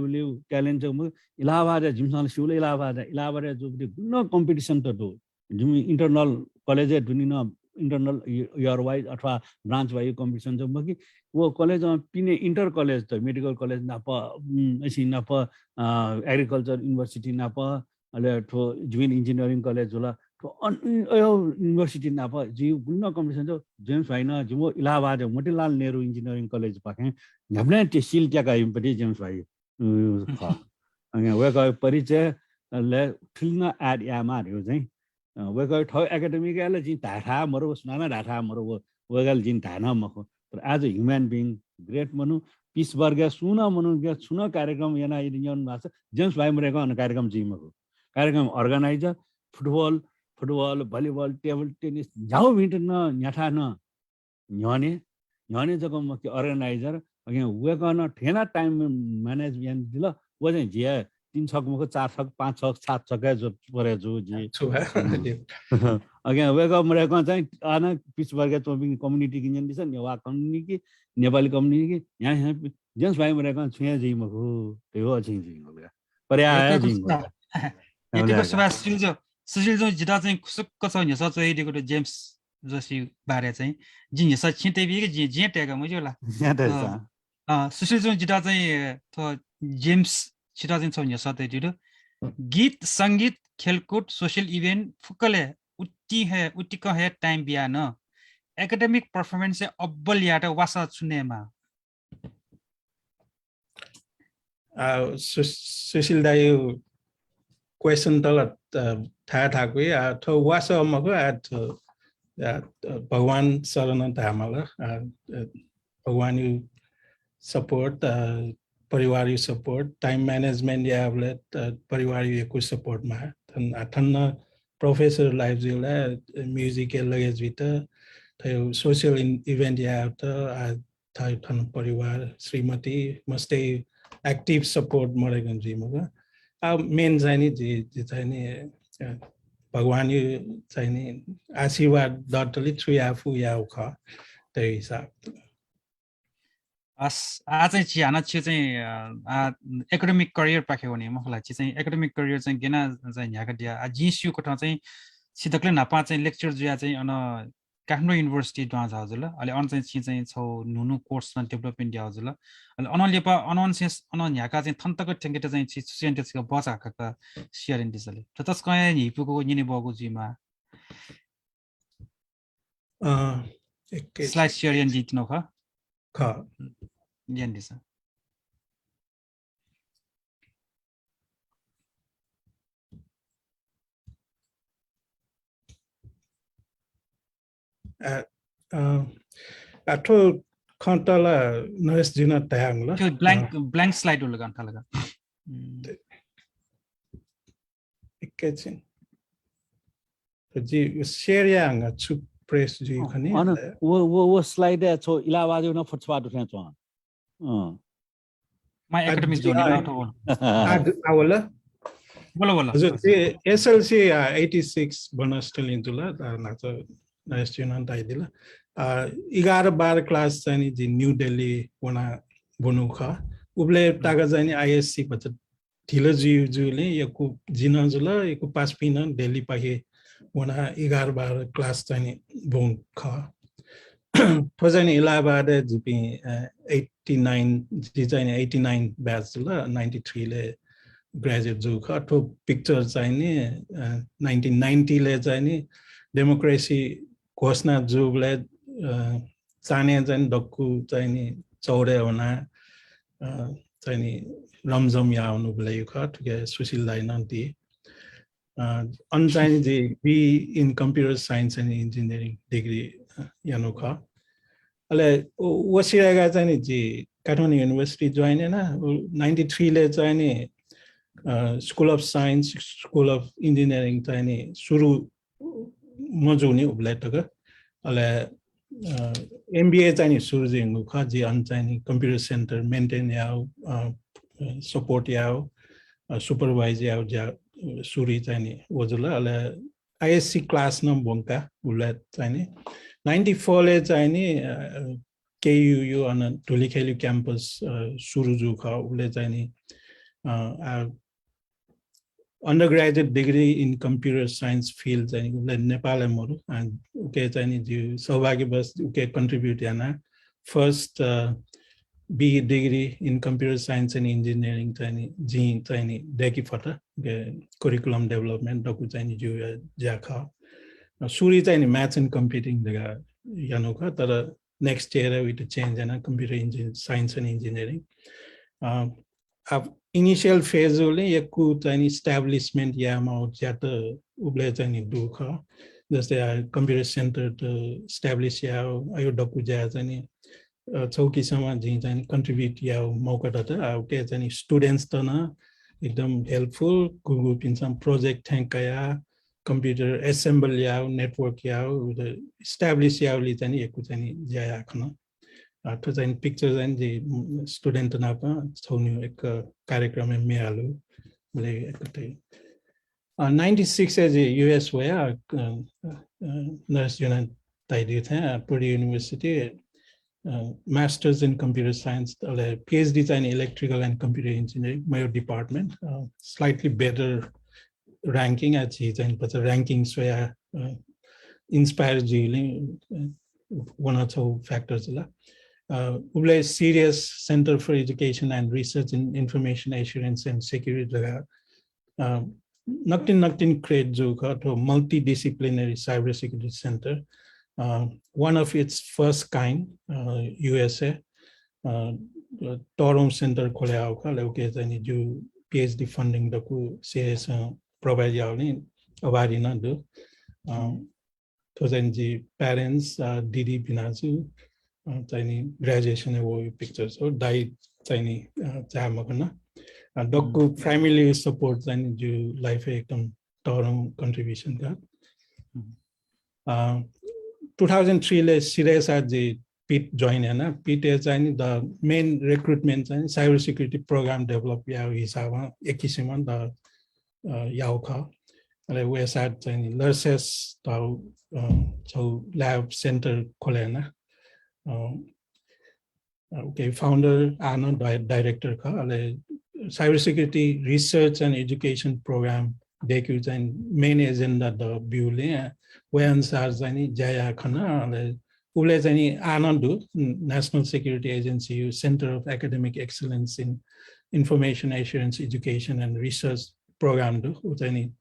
ट्यालेन्ट म इलाहाबाद जिमसँग सिउले इलाहाबाद जो गुण कम्पिटिसन त दो जिम इंटरनल कॉलेज दुनिन इंटरनल इयर वाइज अथवा ब्रांच वाइज कम्पिटिसन छ कि वो कॉलेज पिने इंटर कॉलेज त मेडिकल कॉलेज नाप ऐसी नाप एग्रीकल्चर यूनिवर्सिटी नाप अले ठो जिम इंजीनियरिंग कॉलेज होला युनिभर्सिटी नापा जी गुन्ना कम्पिटिसन जो जेम्स भाइ न जिमो इलाहाबाद मोतीलाल नेहरू इन्जिनियरिङ कलेज पाखे झ्याप्ने टेसिल ट्याका इम्पटी जेम्स भाइ अनि वेक परिचय ले ठिलना एड यामा रे चाहिँ वेक ठ एकाडेमिक याले जि धाठा मरो सुनाना धाठा मरो वेगल जिन धाना मखो तर आज human being great Manu Pittsburgh सुना मनु के सुना कार्यक्रम याना युनियन भाषा जेम्स भाइ मरेको अन कार्यक्रम जिमको कार्यक्रम organiser football volleyball table tennis जाऊ भिट्न न्याठा न न्याने जग्गा म के अर्गनाइजर अगे वेकन ठेना टाइम म्यानेजमेन्ट दिल व चाहिँ जिया 3 छक मको 4 छक 5 छक 7 छक जो परे जो जी अगे वेक मरेको चाहिँ आना पिट्सबर्ग चोपिङ कम्युनिटी किन दिस नेवा कम्युनिटी नेपाली कम्युनिटी यहाँ जेम्स भाइ मरेको छुया जी मको त्यो अछि जी मको पर्या जी यतिको सुभाष सुशील जो जिता चाहिँ खुसुक्क छ नि सच हेरेको त जेम्स जोशी बारे चाहिँ जिन स छिटे बिगे जि जे टेगा मजो ला सुशील जो जिता चाहिँ त जेम्स छिटा चाहिँ छ नि सत हेरेको गीत संगीत खेलकुद सोशल इवेंट फुकले उट्टी का है टाइम बिया न एकेडमिक परफॉर्मेंस से अब्बल याटा वासा छुनेमा सुशील दाइ क्वेशन तल थाहा थाको थो वास मको भगवान शरण धामल भगवान यु सपोर्ट परिवार यु सपोर्ट टाइम मैनेजमेंट यावले परिवार यु सपोर्ट मा थन्न प्रोफेसर लाइफ जिला म्युजिकल लगेज बित थियो सोशल इवेंट या त थन परिवार श्रीमती मस्ते एक्टिभ सपोर्ट मरेगन जिमको मेन चाहिँ नि जे चाहिँ नि भगवान यु चाहिँ नि आशीर्वाद डटली थ्रु आफू याउ ख त्यही हिसाब आज चाहिँ चिहाना छि चाहिँ एकाडेमिक करियर पाखे भने मलाई चाहिँ एकाडेमिक करियर चाहिँ गेना चाहिँ यहाँका दिया जिसयु को चाहिँ सिधकले नपा चाहिँ लेक्चर जुया चाहिँ अन काठमाडौँ युनिभर्सिटी ड्वा छ हजुर ल अहिले अन चाहिँ छौ नुनु कोर्समा डेभलपमेन्ट दिया हजुर ल अहिले अन लेपा अनसेस अन यहाँका चाहिँ थन्तक ठेंगेट चाहिँ सुसेन्टेसको बचा का शेयर इन दिसले त तस कय हिपुको निने बगु जिमा स्लाइड शेयर इन दिनु ख Yandisa. Atro Kantala Naresh Jina Tangla. Blank slide will go Talaga. Kitchen. Share young at soup press G. What slide there so Ilava no for Swat to my academic zone. Awala SLC 86 bonus still into that. Nice and idilla. Igara bar class in New Delhi, Wana Bonuka, Uble Tagazani ISC, but Tilaji Julie, Yaku Jinazula, Yaku Paspina, Delhi Pahe, Wana Igar bar class tiny Bonka. Was an Ilabada GP 89 design 89 bachelor 93 le graduate Zuka to pictures 1990 le zani democracy घोषणा जुगले चाने चाहिँ डक्कु चाहिँ नि चौडे हुना चाहिँ नि रमझम या आउनु बोलेको ख ठिकै सुशील दाइ नन्ती अन चाहिँ जे बी इन computer science and engineering degree यानु ख अले वसिरागा चाहिँ नि जे काठमाडौँ युनिभर्सिटी जोइन हैन 93 ले चाहिँ नि school of science school of engineering चाहिँ नि सुरु मजुनी उब्लेटक अले एमबीए चाहिँ सुरुजिङ खजी अन चाहिँ कम्प्युटर सेन्टर मेन्टेन याउ सपोर्ट याउ सुपरवाइज याउ जा सुरी चाहिँ वजुल अले आईएससी क्लास न बंका उब्लेट चाहिँ 94 ले चाहिँ केयू अन टोलीखेली क्याम्पस सुरुजु ख उले चाहिँ undergraduate degree in computer science field like Nepal and okay Chinese you so bas okay contribute yana first BE degree in computer science and engineering चाहिँ जी चाहिँ देखि फटा curriculum development डकु चाहिँ जो जाखा सुरी चाहिँ maths and computing देगा यानो का तर next year with change and computer engineering science and engineering अब initial phase होले यकु चाहिँ establishment या म ज्यादा उब्ले चाहिँ दुख जस्तै computer center to establish या आयो डकु जा चाहिँ चौकीसम्म जी चाहिँ कन्ट्रिब्युट या मौका त के चाहिँ स्टुडेन्ट्स त न एकदम हेल्पफुल गुगु पिन्छम प्रोजेक्ट थ्याङ्कया कम्प्युटर एसेम्बल या नेटवर्क या इस्टाब्लिश याले चाहिँ एकु चाहिँ ज्या खन त्यो चाहिँ पिक्चर चाहिँ जे स्टुडेन्ट नाप छौन्यु एक कार्यक्रम में मेआलु ले एकतै 96 एज यूएस वया नर्स युनाइटेड ताइदि थे पुरी university Masters in Computer Science, PhD in Electrical and Computer Engineering, my department, slightly better ranking at but the rankings were inspired one or two factors. Serious Center for Education and Research in Information Assurance and Security. Naktin create multidisciplinary cybersecurity center. One of its first kind, USA, Toronto Center खोलेको लौके चाहिँ जो PhD funding दकु CS provide याउने Avari न दो तो चाहिँ parents दिदी बिनाजु चाहिँ graduation वो pictures हो दाई चाहिँ चाम करना दकु family support चाहिँ जो life एकदम Toronto contribution का 2003 ले serious as the Pitt join na Pitt is the main recruitment and cyber security program develop ya hisawa ekisiman the yauka ale wesat चाहिँ nurses tau so lab center kolena okay founder and director ka ale cyber security research and education program देखियो चाहिँ main agenda the बिउले अनुसार चाहिँ जया खना उले चाहिँ आनन्द National Security Agency Center of Academic Excellence in Information Assurance Education and Research program do चाहिँ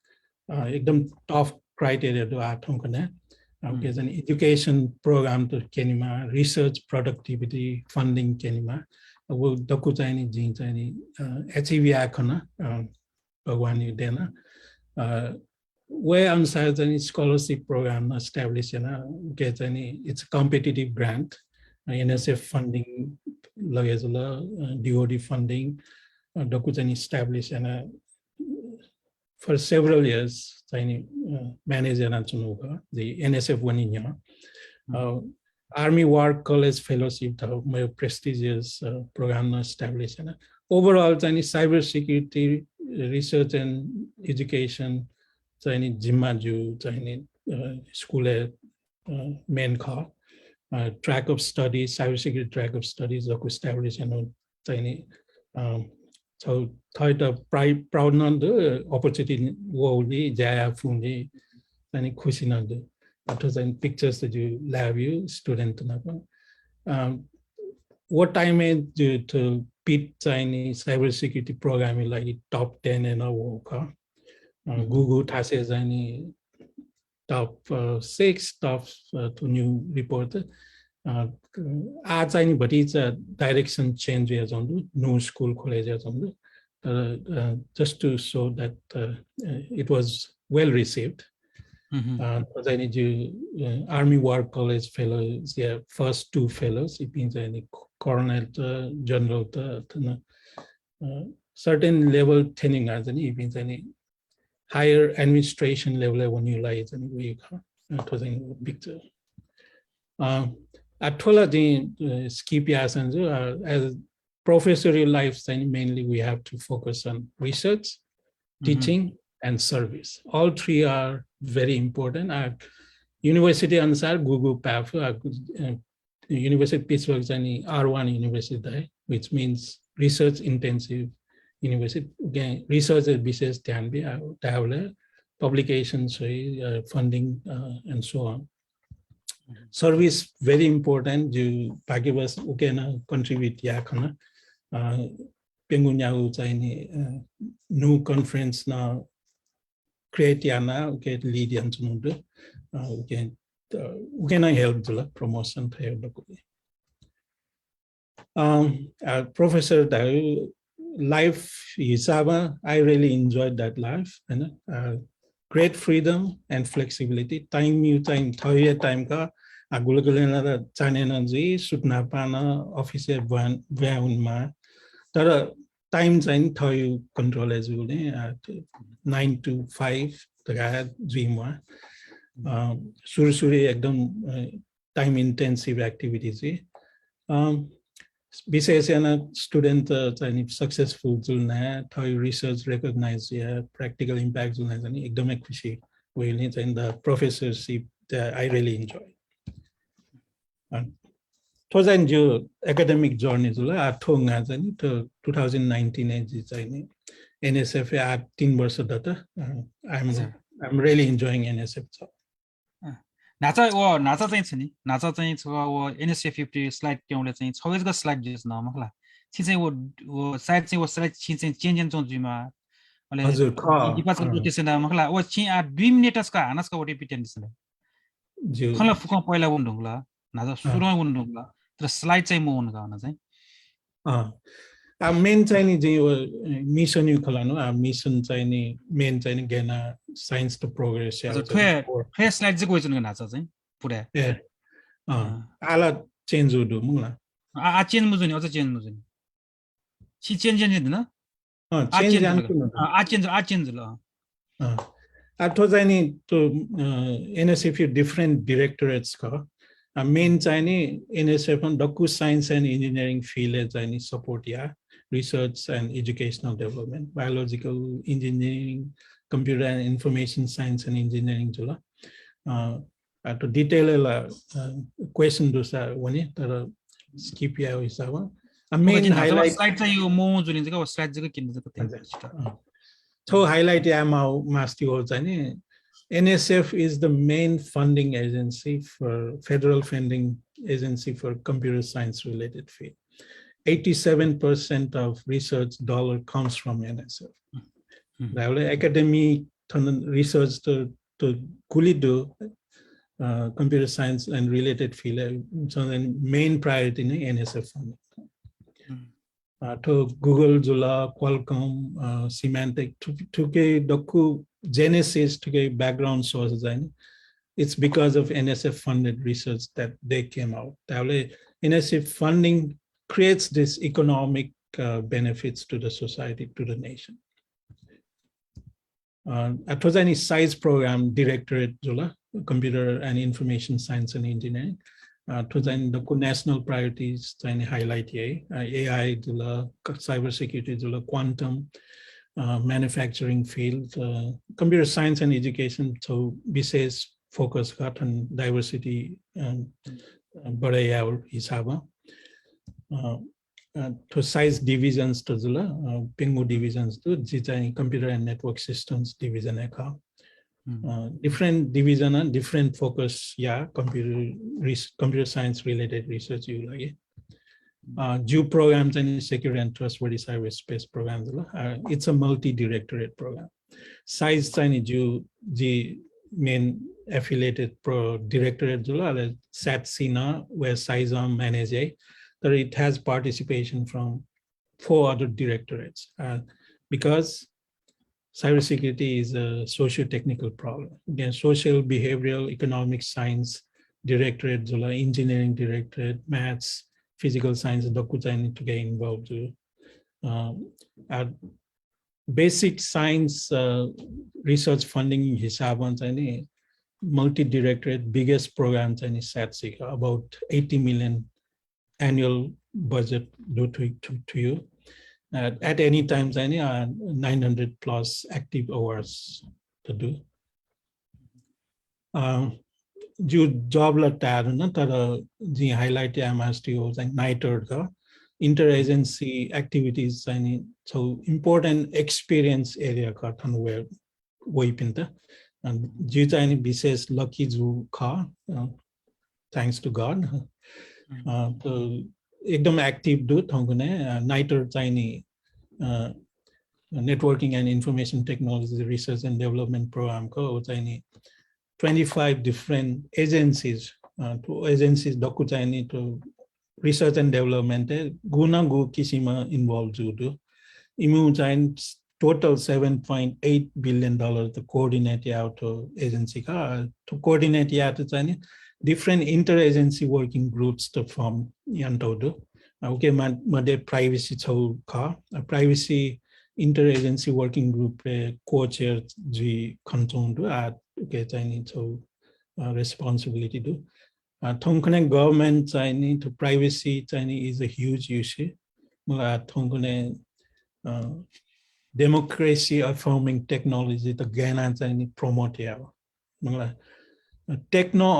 एकदम tough criteria दो आठौं कने के चाहिँ एजुकेशन प्रोग्राम तो केनीमा रिसर्च प्रोडक्टिभिटी फन्डिङ केनीमा वो दकु चाहिँ जी चाहिँ एचईवी आखना भगवानी देना वे अनुसार चाहिँ स्कॉलरशिप प्रोग्राम एस्टाब्लिश हैन के चाहिँ it's competitive grant NSF funding luggage ल डीओडी फन्डिङ डकु चाहिँ एस्टाब्लिश हैन for several years managed the NSF one in year Army War College Fellowship my prestigious program established overall cyber security research and education Jimaju school main car track of studies cyber security track of studies established so thought of proud non the opportunity worldly jaya fundi and kusinand after pictures that you love you student what I made to Pitt Chinese cybersecurity programming like top 10 in a work Google has any top 6 top to new report but it's a direction change as on no school colleges on just to show that it was well received. Because I need you Army War College fellows, yeah, first 2 fellows. It means any colonel, general, certain level training as any it means any higher administration level when you lie any week. It was a picture. At Tola skip as professorial life mainly we have to focus on research, teaching, and service. All 3 are very important. At University Ansar Google PAF University Pittsburgh R1 University, which means research intensive university. Again, research is can be publications, funding, and so on. Service very important. You pagi bas okay na contribute ya kana. Pengunya ucaini new conference na create ya na okay lead yang cunundu. Okay na help jula promotion help dokuli. Professor Daru life hisaba I really enjoyed that life and great freedom and flexibility. Time you time time ka agulagulena chanena ji sutna pana office van ma tara time chain thyo control as well at 9 to 5 tara dream suri ekdam time intensive activities विशेष student successful जुलना थोड़ी research recognize या practical impact जुलना जानी एकदमै खुशी वही चाहिँ the professorship that I really enjoy. तो चाहिँ जो academic journey जुला आठों ना जानी तो 2019 है जी जानी NSF है 3 वर्ष दाता I'm really enjoying NSF. नाचा चाहिँ छ नि नाचा चाहिँ छ NSF 50 स्लाइड क्याउले चाहिँ छवेजको स्लाइड जस न मखला छि चाहिँ वो साइड चाहिँ वो स्लाइड छि चाहिँ चेन्ज जुमा अले डिपार्चर रोटेसन मखला वो छि 2 मिनेटस का हानस का रिपिटेन दिसले जो खला फुक पहिला वन्दुला नाचा सुरुमा वन्दुला तर स्लाइड चाहिँ म हुन गाउन चाहिँ मेन चाहिँ नि जे मिसन यु खलानो मिसन चाहिँ नि मेन चाहिँ नि गेना साइन्स टु प्रोग्रेस या फे स्लाइड चाहिँ क्वेशन नाचा चाहिँ पुरा आला चेन्ज हुदु मुला चेन्ज मुजुनी अझ चेन्ज मुजुनी छि चेन्ज दिन चेन्ज ल आठो चाहिँ नि तो NSF डिफरेंट डाइरेक्टरेट्स का मेन चाहिँ नि NSF on docu science and engineering field चाहिँ नि support yeah research and educational development, biological engineering, computer and information science and engineering jula. To detail question dosa one tara skip ya isawa. A main highlight slide you mo julin ka slide jaga kin so highlight ya ma master jani NSF is the main funding agency for federal funding agency for computer science related field. 87% of research dollar comes from NSF. Academic research to do computer science and related field. So then main priority in NSF funding. To Google, Jula, Qualcomm, Symantec, to get doku genesis to get background sources. It's because of NSF funded research that they came out. NSF funding creates this economic benefits to the society, to the nation. At any size program directorate jula computer and information science and engineering. To the national priorities to highlight AI jula cybersecurity jula quantum manufacturing field computer science and education. So besides focus on diversity and badaya hisaba. To size divisions to zula pingu divisions to computer and network systems division different division and different focus computer science related research you like due programs and secure and trustworthy cyberspace programs it's a multi-directorate program size tiny due the main affiliated directorate jula sat sina where size manage that it has participation from 4 other directorates because cybersecurity is a socio-technical problem. Again, social, behavioral, economic science directorate, engineering directorate, maths, physical science, document need to get involved. Basic science research funding hisab multi-directorate biggest programs and SATSIC about 80 million annual budget due to you. At any time, 900 plus active hours to do. जो जॉबला तयार हुन तर जी highlight MST हो चाहिँ नाइटर्ड का inter agency activities चाहिँ so important experience area का थन वही पिन त जी चाहिँ विशेष लकी जू खा thanks to God. So एकदम एक्टिभ दु थंगने नाइटर चाहिने networking and information technology research and development program ko चाहिने 25 different agencies to agencies doku चाहिने to research and development guna gu kisima involved judu imu चाहिने total $7.8 billion to coordinate out to agency ka to coordinate out चाहिने different interagency working groups to form yantodu okay made privacy chau ka privacy interagency working group co-chair ji khanchondu okay चाहिने chau responsibility do thongkane government चाहिने to privacy चाहिने is a huge issue mala thongkane democracy affirming technology to gaina चाहिने promote ya mala techno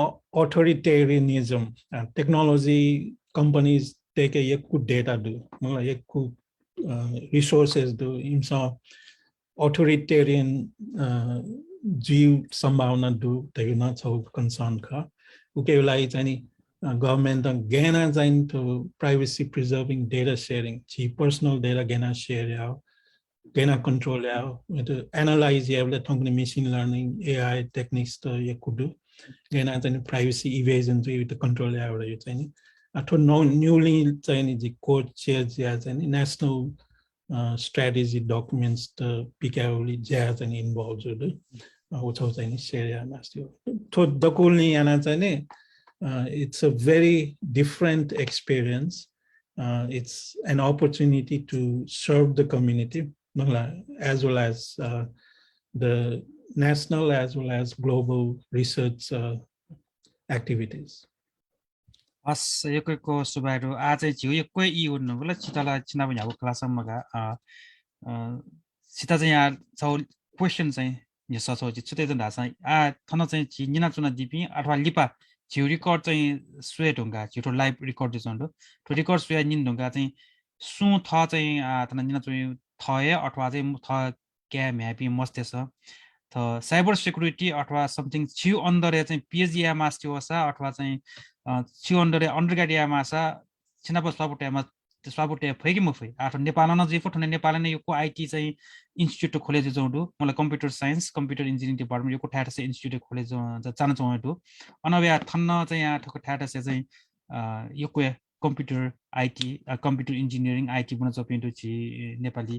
authoritarianism technology companies take a yakku data do mala yakku resources do imsa authoritarian जीव संभावना do they not so concerned ka okay like any government gaina जाइन to privacy preserving data sharing chi personal data gaina share ya gaina control ya to analyze ya le thong machine learning AI techniques to yakudu gaina जाइन privacy evasion to the control ya yo जाइन ato no newly जाइन ji code share ya जाइन national strategy documents to picawly jazz and involved which was in share last year to the coolly and it's a very different experience it's an opportunity to serve the community as well as the national as well as global research activities as yoko subaru as a jiu koi I would know chitala chinabu classamaga sitazanya so questions you saw so today the nasa tono ji nina chuna dipi atwa lipa jiu record चाहिँ sway donga jiu live record is on to record sway nin donga चाहिँ su tha चाहिँ thana nina चाहिँ thaya atwa चाहिँ tha क्या maybe must छ त cyber security अथवा something छु अन्डर चाहिँ PhD मास्टर होसा अथवा चाहिँ छु अन्डर अन्डरग्रेड मासा छिनाप स्वापुटेमा स्वापुटे फैकी मफै अथवा नेपालमा जे फटने नेपालमा यो को आईटी चाहिँ इन्स्टिट्युट खोले जोडु मलाई computer science computer engineering department यो को ठाटा से इन्स्टिट्युट खोले जान चाहन्छु अनव्या थन्न चाहिँ यहाँ ठको ठाटा से चाहिँ यो को computer IT computer engineering IT बन्न चपिन्टु छि नेपाली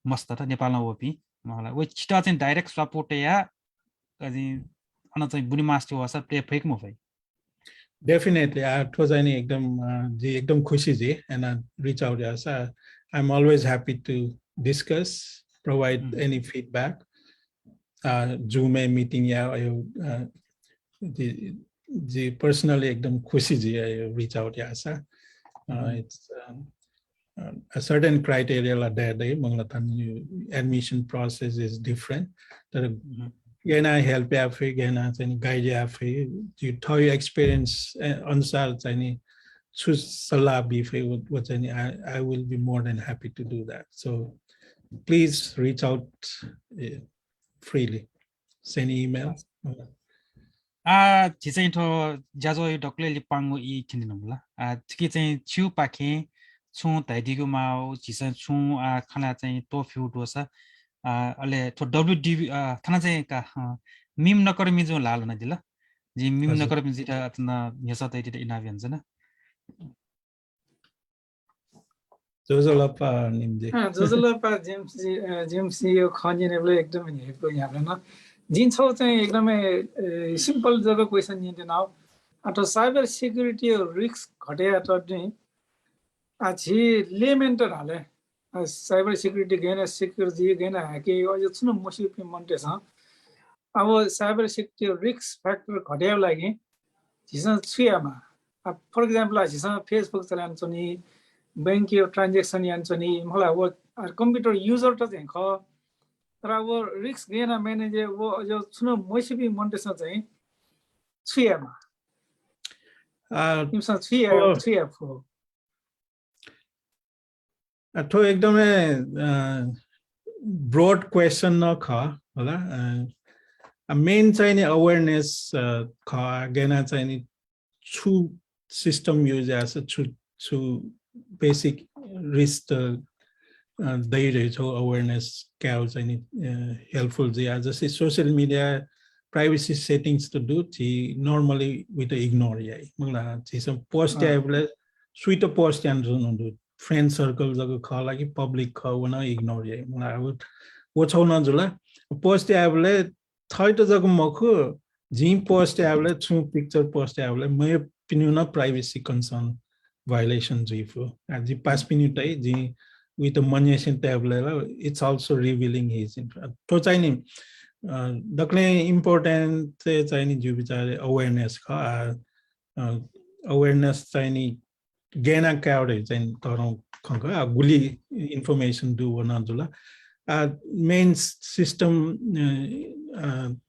मस्त त नेपालमा ओपी मलाई व छिटा चाहिँ डाइरेक्ट सपोर्ट या अनि अन चाहिँ बुनी मास्टर होसा प्ले फेक म भई definitely to जाने एकदम खुशी जी and reach out yes I'm always happy to discuss provide any feedback Zoom meeting yeah G personally एकदम खुशी जी reach out yes it's a certain criteria like that admission process is different again I help you again and guide you tell your experience answer any choose salah be what I will be more than happy to do that so please reach out freely send email चाहिँ to jazo yo dokle lipango I kininola tiki चाहिँ छु पाखे छु ताइदिगु माउ जिसन छु खाना चाहिँ तो फ्यु दोसा अले तो WDV थाना चाहिँ का मिम नकर मिजो लाल न दिला जी मिम नकर मिजिटा तना यसा ताइदिदा इनाभियन जना जोजलपा निमजे जोजलपा जेम्स यो खनिनेले एकदमै हेको यहाँ न जिन छौ चाहिँ एकदमै सिम्पल जब क्वेशन निते नाउ अथवा साइबर सिक्युरिटी रिस्क घटे अथवा आछि लेमेन्टर हाले साइबर सिक्युरिटी गेना सिक्युरिटी गेना हैके अझ छुन मसिपि मन्टे छ अब साइबर सिक्युरिटी रिस्क फ्याक्टर घट्याउ लागि जिसन छुयामा फर एक्जाम्पल जिसन फेसबुक चलान छनी बैंक यो ट्रान्ज्याक्सन यान छनी मलाई वो कम्प्युटर युजर त चाहिँ ख तर अब रिस्क गेना म्यानेजर वो अझ छुन मसिपि मन्टे छ चाहिँ छुयामा तिमसँग छुया फो तो एकदमै broad question न ख होला मेन चाहिँ नि अवेयरनेस ख गेना चाहिँ नि two system use as a two basic risk data awareness cows and helpful as I say social media privacy settings to do normally with the ignore some post sweet post and friend circles call like public call ignore I would what's on post third Gene post two picture post my opinion privacy concern violations as the past minute with the money tablet it's also revealing his to the important awareness awareness tiny gain a coverage and guli information do one main system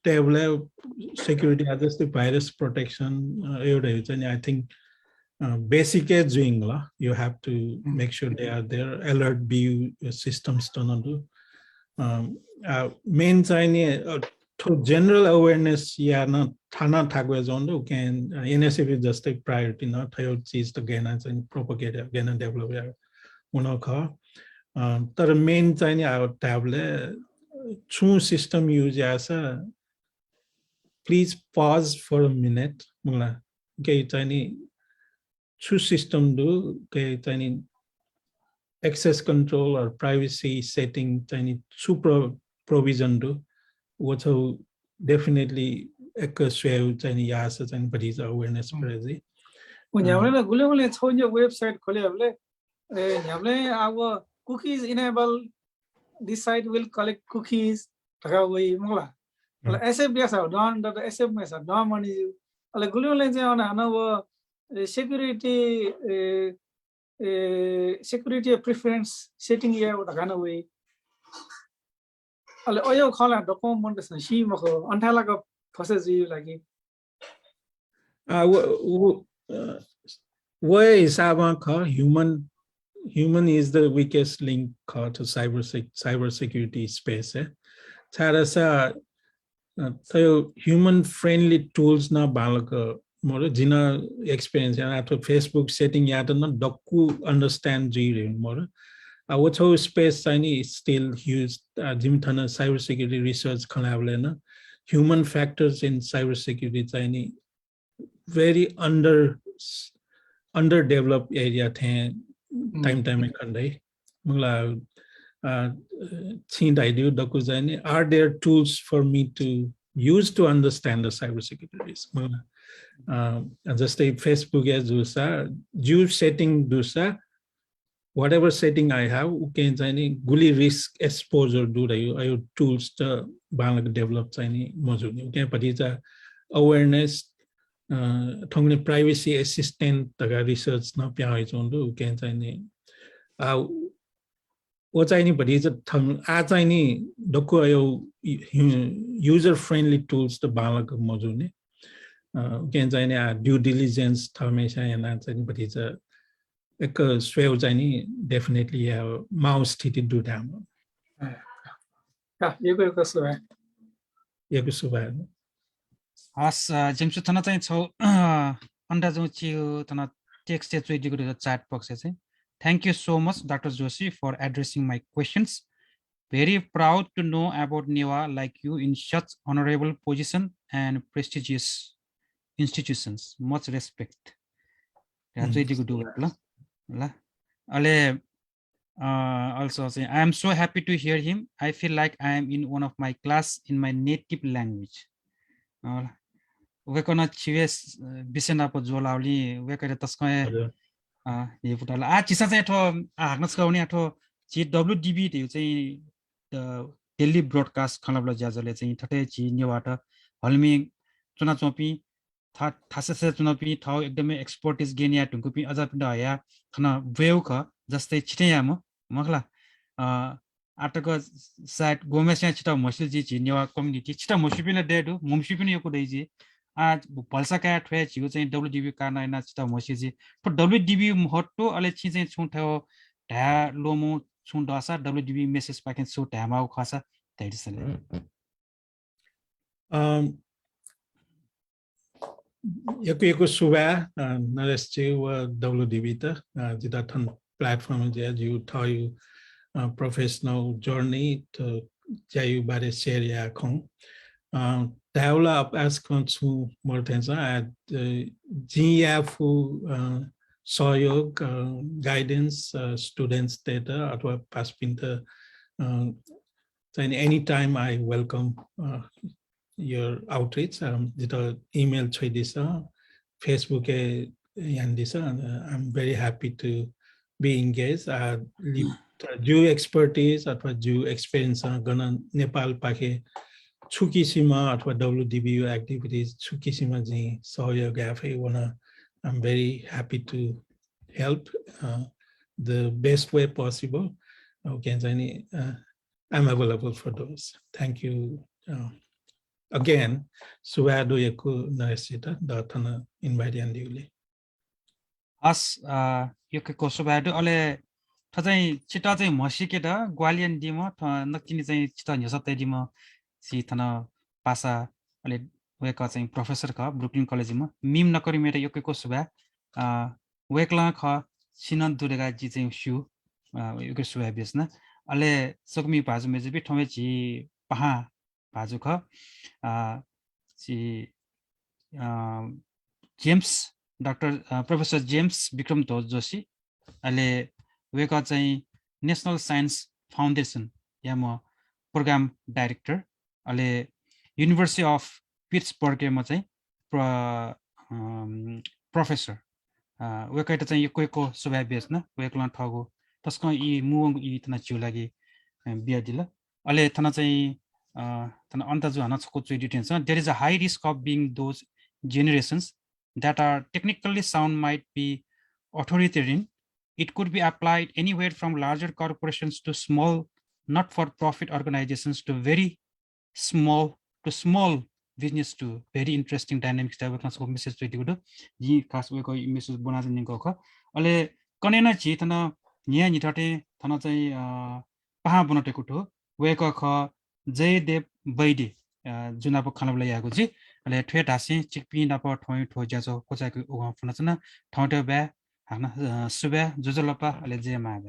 tablet security as the virus protection I think basic doing you have to make sure they are there alert view systems to main to general awareness not thana thagwe zone can NSF is just a priority not cheese to gain and propagate again and develop the main tablet true system use as a please pause for a minute okay tiny true system do okay tiny access control or privacy setting tiny super provision do what definitely echo tiny yas and but is awareness crazy when you have a website our cookies enable this site will collect cookies SF don the SF message don money security security preference setting here with a way oil call document she mako antala process you like where is our human is the weakest link to cyber security space human friendly tools na balaka more jina experience after Facebook setting yata na doku understand more what's how space tiny is still used jimthana cyber security research khanavlena human factors in cyber security tiny very underdeveloped area time khandai mangla are there tools for me to use to understand the cybersecurity risk? Just a Facebook as do setting dusa whatever setting I have can any guli risk exposure do I tools to develop any module okay but it's a awareness privacy assistant research na pya can any what's anybody is a user friendly tools to balak module due diligence but it's a definitely have mouse do down as James Tana under the text chat box. Thank you so much, Dr. Joshi, for addressing my questions. Very proud to know about NEWA like you in such honorable position and prestigious institutions. Much respect. Also, I am so happy to hear him. I feel like I am in one of my class in my native language. We're chives bisena Jolali, we're tasco. Chisa WDB the daily broadcast kanabla jazale tate niwata halmi chuna chopi thasase chunapi thau ekdamai expertise genia tunkupi azapinda ya khana veuka jastै छिटै याम मखला आटको site गोमेस्या छिटा muscle जी निवा community छिटा मसिपिन डेडु ममसिपिन यो कुदैजी आज भल्साका ठ्वे छिउ चाहिँ WDB कानाइना छिटा मसिजी पर WDB महत्व अले छि चाहिँ छु थ्यो ढा लोमु छु दसा WDB मेसेज पाकेन सो ढामाउ खसा दैदिसले Yoko Suba, Naresh WDB, the platform you tell you professional journey to Jayu Bade Seria Kong. Develop as to Mortensa at GF Soyog guidance, students data, or Paspinter. Anytime I welcome your outreach, the email Chedisa, Facebook Yandisa, I'm very happy to be engaged. Due expertise or due experience gonna Nepal Pake Chukisima or WDBU activities, Chukisima ji Soya Gafe wanna I'm very happy to help the best way possible. Okay, I'm available for those. Thank you. Again, Suado Yaku Naresita, Datana invite Yanduli. As Yoko Suado, Ole Tazai Chita Moshikeda, Gualian Dimo, Nakini Chita Yosata Dimo, Sitana Pasa, Ale Weka Professor Ka, Brooklyn College, Mim Nakorimeta Yoko Suba, Wekla Ka, Sinan Durega Jizim Shu, Yukosua business, Ale Sokmi Pazu Mezibi Tomechi Paha Pazuka, James, Dr. Professor James Bikram Joshi, Ale Weka National Science Foundation, Yamo Program Director, Ale University of Pittsburgh, Professor. Weka Yuko Subabes, Weklan Togo, Tosco E. Mung E. Tanachulagi, and Biadilla. Ale Tanazai Antazu, there is a high risk of being those generations that are technically sound might be authoritarian. It could be applied anywhere from larger corporations to small, not-for-profit organizations to very small business to very interesting dynamics. Message to you. Ye Casweko Mrs. Bonazin Coca. Ole Conena Chitana, Nia Nitate, Tanazai Pahabonatekuto, Weka J. Deb Baidi, Junapo Kanablayaguji, Ale Twetasi, Chickpea Napa, Toy Jazo, Kosaku Fonasana, Tonta Bear, Sube, Juzalapa, Alejema.